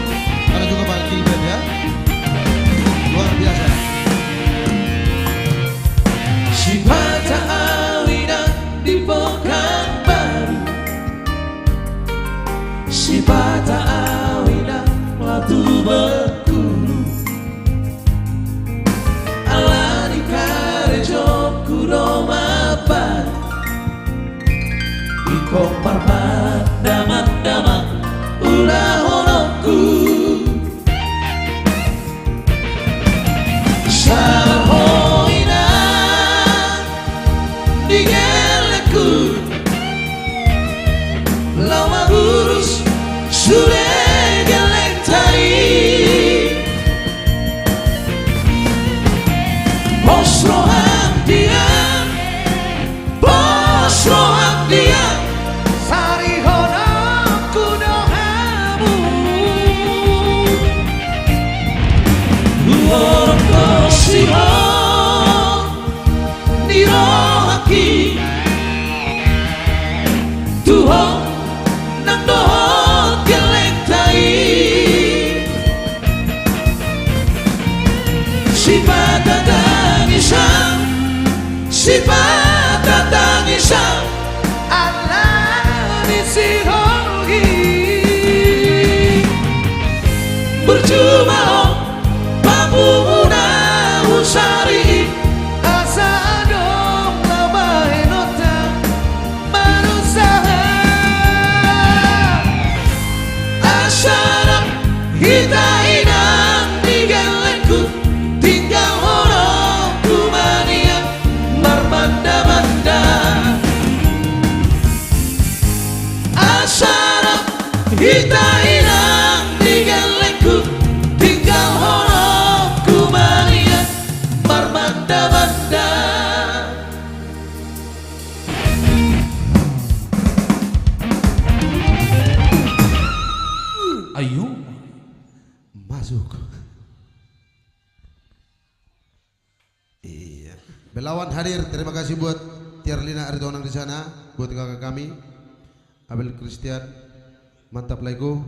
ada juga Pak Gilbert ya. Luar biasa. Si patah awinan di Pekanbaru, si patah awinan Latu Bengkulu, ala di Karejo Kudomapa, Kompar damak ulah honoku Sarhoina digeleku Lama gurus sule gelentai Posroham diam Posroham diam Sihon dirohaki Tuhong nang dohon gelengtai Sifat datang isang Sifat datang isang Allah disihoki Berjumpa Usari asa adong lama henotang manusaha asarap kita inang digeleku tinggal holoku mania berbanda-banda asarap kita inang digeleku tinggal holoku mania berbanda-banda. Ayo masuk. Iya. Belawan hadir. Terima kasih buat Tiarlina Aritonang di sana, buat kakak kami Abel Christian, mantap Lego,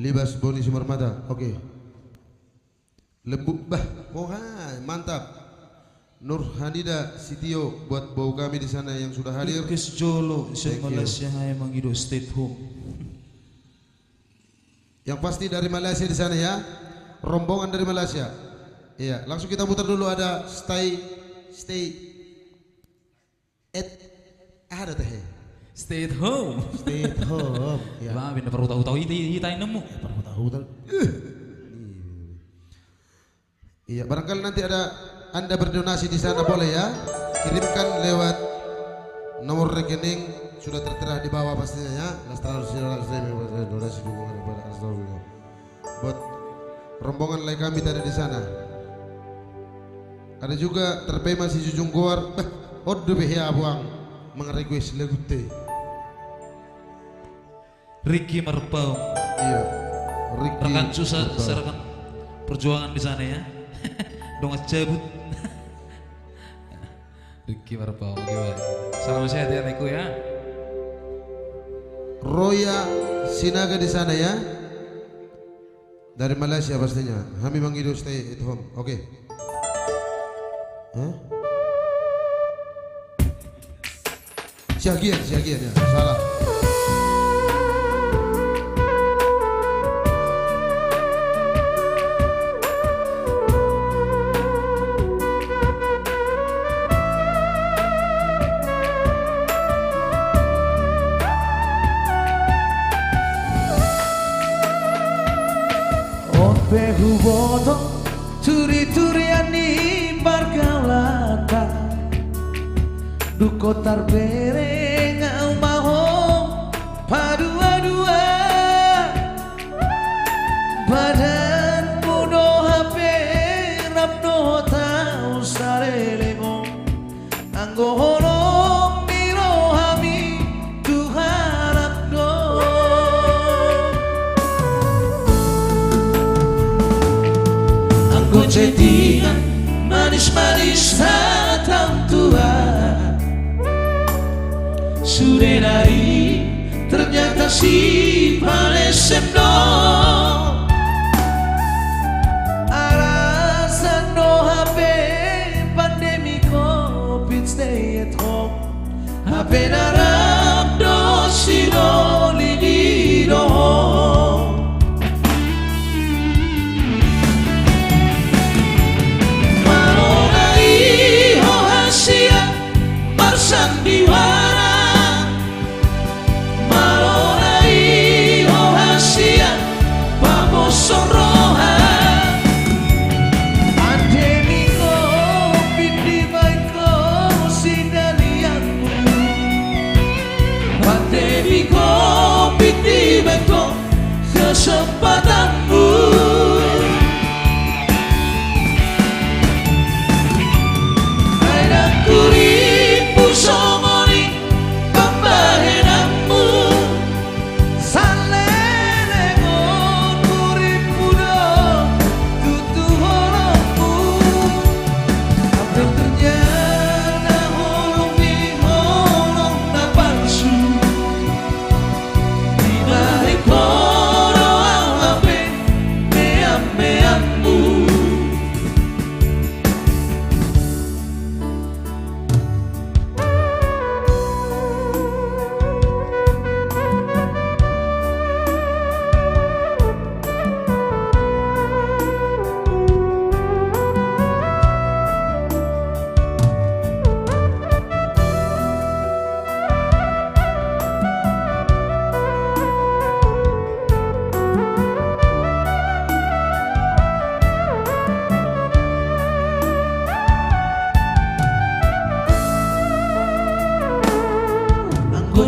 Libas Boni Sumarmata. Oke. Lembut bah, mantap. Nur Hanida Sitio buat bau kami di sana yang sudah hadir. Kes Jolo sa Thank you. Malaysia ay mangido stay home. Yang pasti dari Malaysia di sana ya. Rombongan dari Malaysia. Iya, langsung kita putar dulu ada stay Ada teh. Stay at home. Stay at home. Ya. Bang, bina perlu tahu hitai nemu. Baru tahu tal. Iya, barangkali nanti ada Anda berdonasi di sana boleh ya. Kirimkan lewat nomor rekening sudah tertera di bawah pastinya ya. Donasi dukungan kepada Astagfirullah. Buat rombongan lain kami tadi di sana. Ada juga terpema si Jujung Goar. Oddo behya buang mengerequest lagu teh. Ricky Marpau. Iya. Ricky. Rekan susah rekan perjuangan di sana ya. Dong cabut. Ricky Marpau. Oke, baik. Salam sehat ya Teku ya. Roya Sinaga di sana ya. Dari Malaysia pastinya. Kami manggido stay at home. Oke. Hah? Siagian ya. Salah. Behu bodoh turi-turiani bargaulata Duko tarbere ngau maho padua-dua Badan mudo hape rapno tau sarelemo Anggo holong miro hami tuharap do Cettingan manis-manis datang tua Sudah dari ternyata si Palesino Alasan no HP pandemi COVID stay at home HP narap do sino lidi do sandiwara malonai ohasia pamoson roha pandemi covid di baiko sidalianmu pandemi covid di baiko kesempatanmu ada kuri somoni pambahenangmu salelengon muripudo tutu holongmu Abdel ternyata holong di holong na palsu di balik poro alape meam-meammu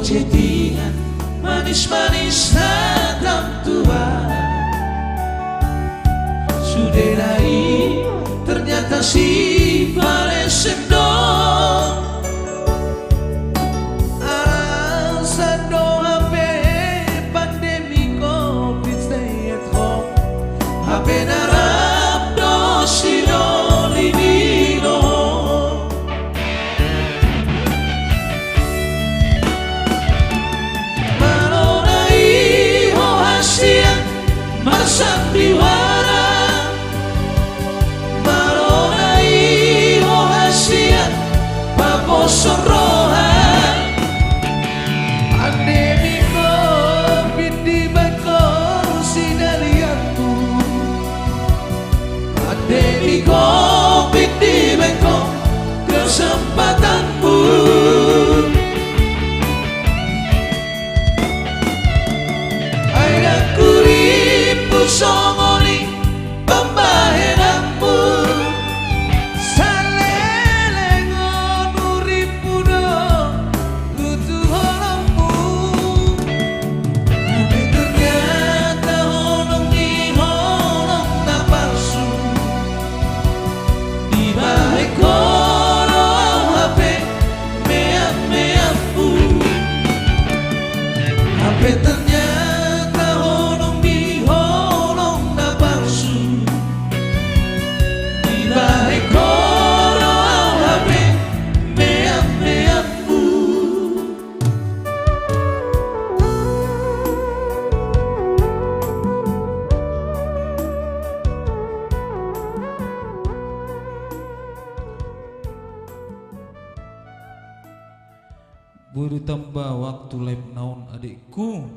Cettingan manis-manis datang tua Sudah dari ternyata si Palesino Alasan do HP pandemi COVID stay at home HP narap do sino libino sandiwara malonai Beri tambah waktu live naon adikku.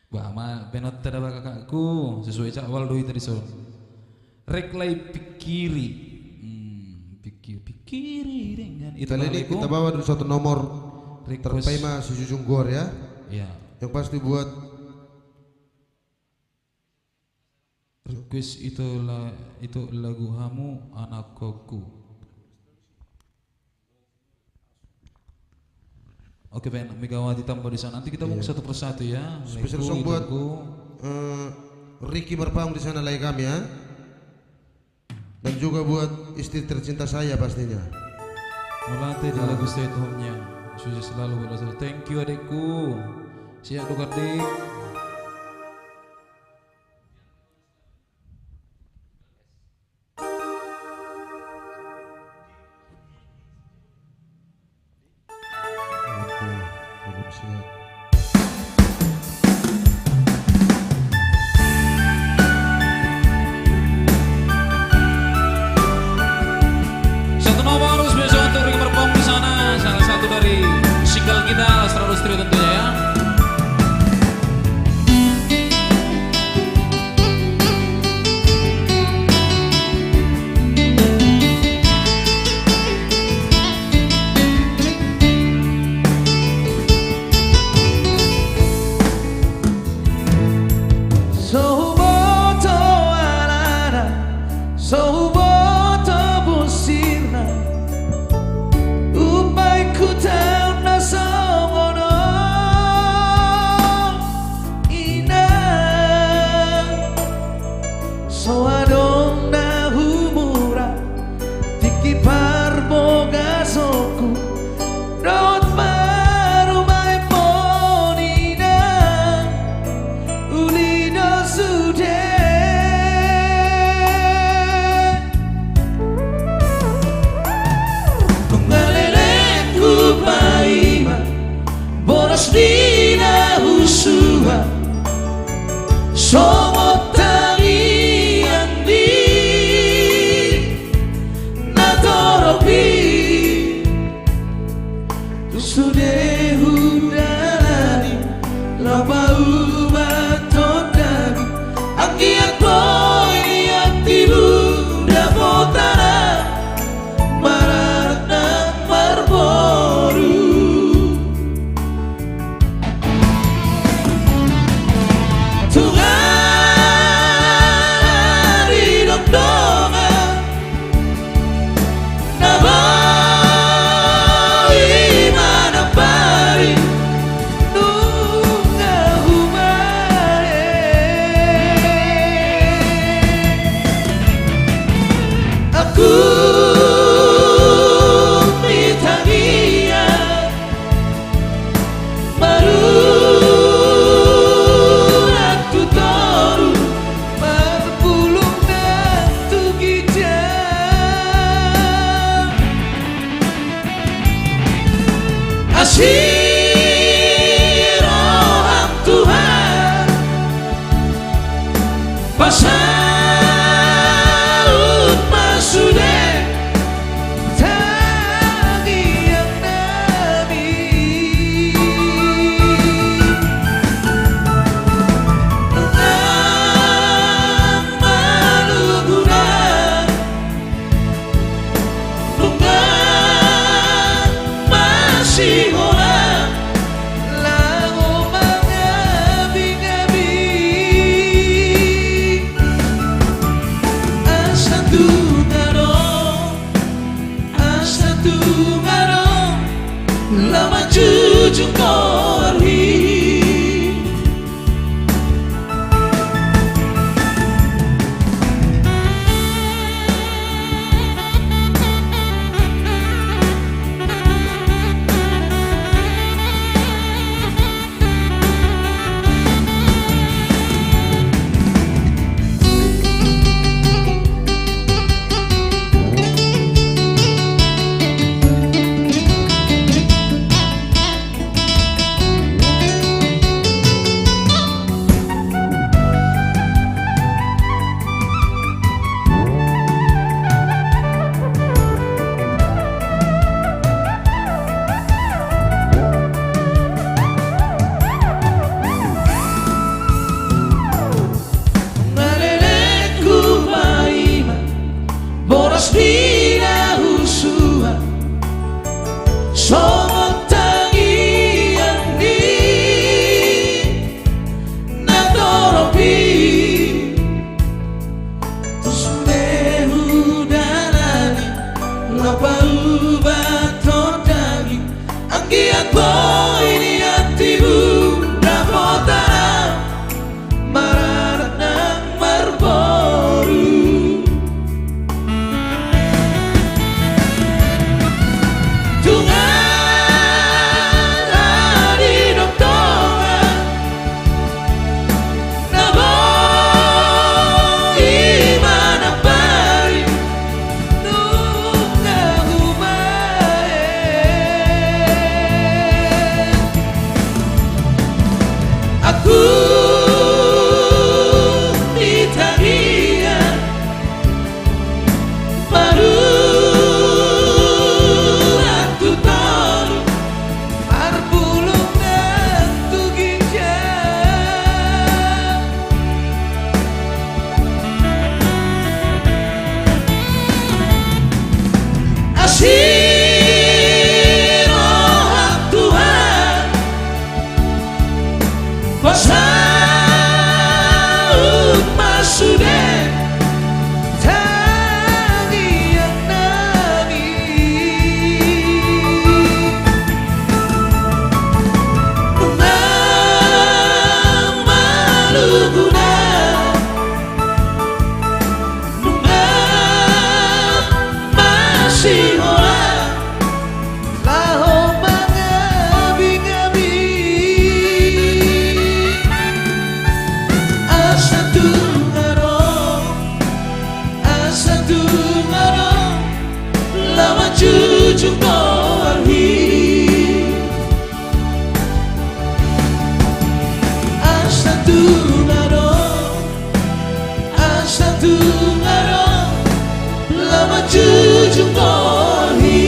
Bama penot tada kakakku sesuai cak Waldo tadi son. Rek live pikiri. Pikiri dengan itu. Kali ini kita bawa dulu satu nomor terpema si Jujung Gor ya. Iya. Yang pasti buat request itu lagu Hamu Anak Koku. Oke, Ben, Megawati tambah di sana. Nanti kita mau satu persatu ya. spesial song buat Ricky Merpang di sana lagi kami ya. Dan juga buat istri tercinta saya pastinya. Melatih di lagu Stay at Home-nya. Sukses selalu buat Lazarus. Thank you adekku. Siap dok adik. Belum siap. Satu nomor spesial untuk Ricky Merpong di sana. Salah satu dari single kita Lazarus Trio tentunya ya. Dina husua somotani andi natoropi sude hudani lapa ubatodani akiat boy aktibu dapotana marana marboru Siroham Tuhan pasaut masude tagiang nabi manuguna nungan masih lama jujung korhi Os dina usua Somot tangian ni Nadoropi Tusmehu darani Lapau batodagi Anggiat boy ni hatimu Rapotana Mararat nang marboru Pasaut masude Tangian nami Nungang maluguna Nungang masih orang Laho mangabi-ngabi Lama jujung noarhi Asatu ngaro Lama jujung noarhi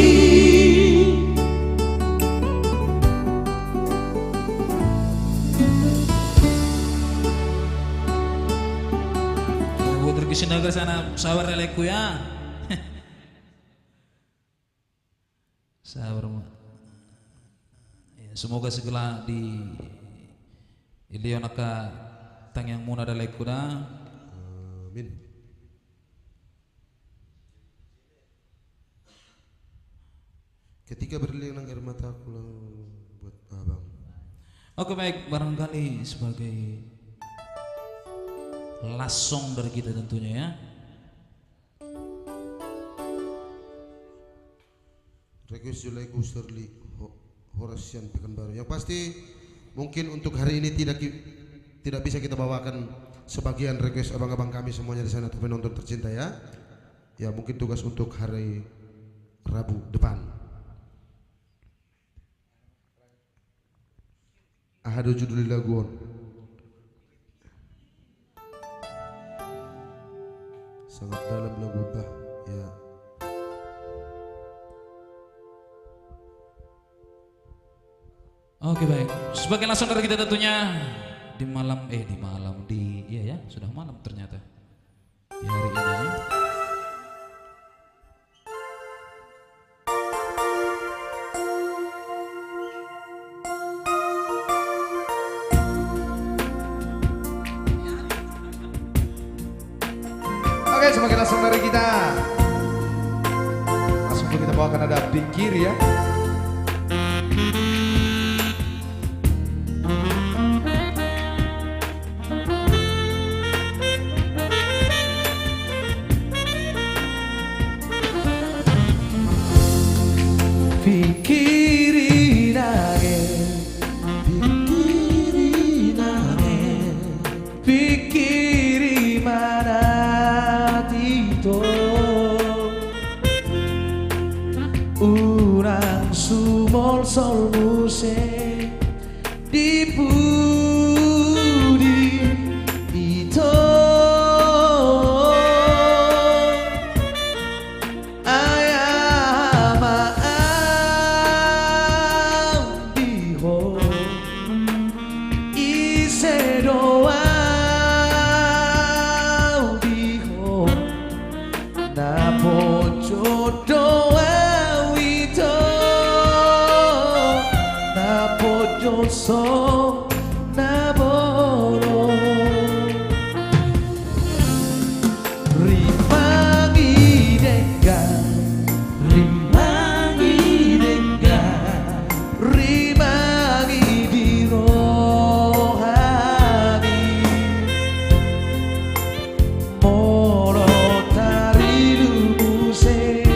Terkisinaga sana sabar leleku ya. Sabar ya, semoga segala di ilionaka tang yang muna leleku dah. Amin. Ketika berlinang air mataku lang buat abang. Oke baik, barangkali sebagai last song dari kita tentunya ya. Request Julaiku Sterli Horasian Pekanbaru. Yang pasti mungkin untuk hari ini tidak bisa kita bawakan sebagian request abang-abang kami semuanya di sana, tapi penonton tercinta ya. Ya mungkin tugas untuk hari Rabu depan. Ahadu judul laguan. Sangat dalam lagu bah ya. Oke baik, sebagai langsung dari kita tentunya di iya ya sudah malam ternyata di hari ini. Oke, semakin langsung dari kita. Langsung kita bawakan ada Pikir ya. Pikirin angin Pikiri mana tito Urang sumol sol musik di budi itu Napon poso naboro rimangi dengar rimangi di rohani moro tari lumuse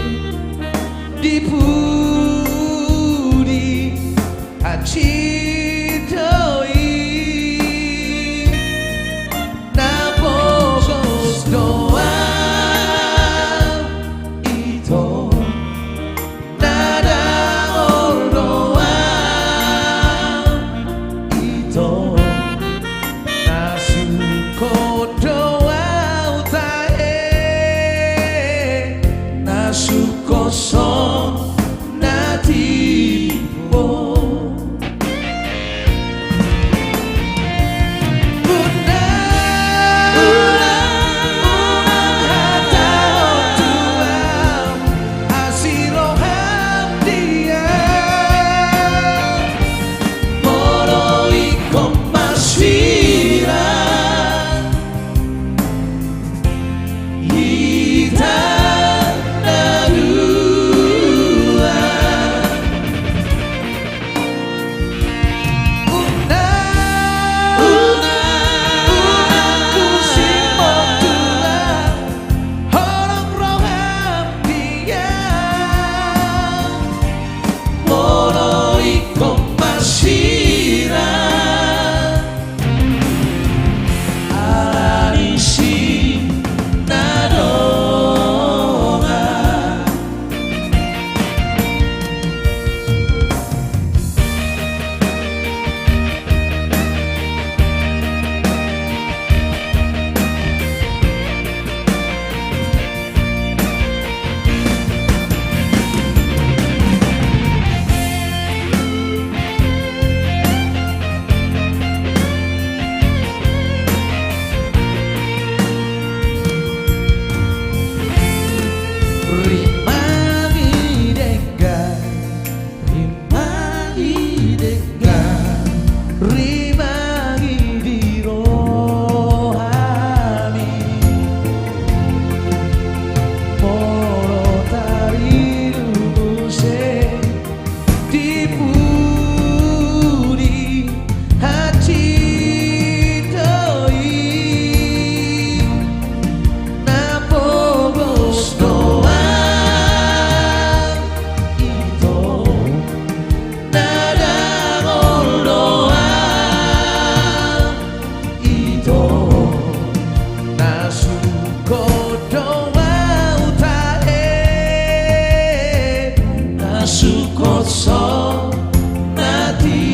di budi acitoi napogos doa ito nadang doa ito nasuko doa utahe nasuko son natibo rimangi di rohani moro tari lumuse di budi hati doi napogos doa ito nadang doa ito nasuko doa utahe nasuko so natibo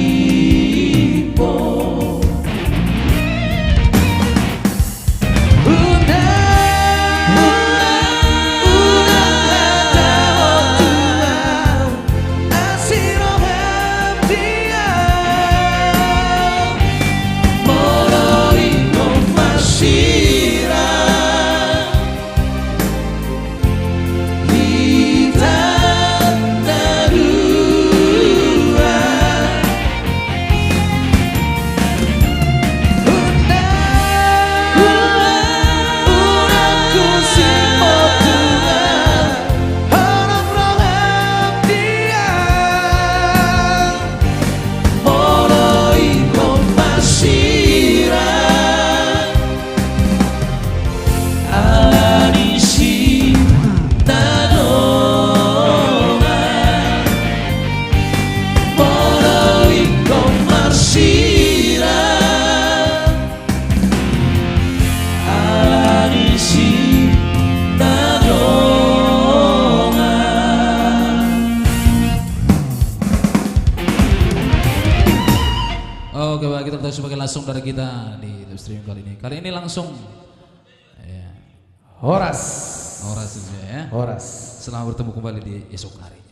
Oke, baik, kita sebagai langsung dari kita di live stream kali ini. Kali ini langsung ya, Horas. Horas saja ya. Horas. Selamat bertemu kembali di esok hari.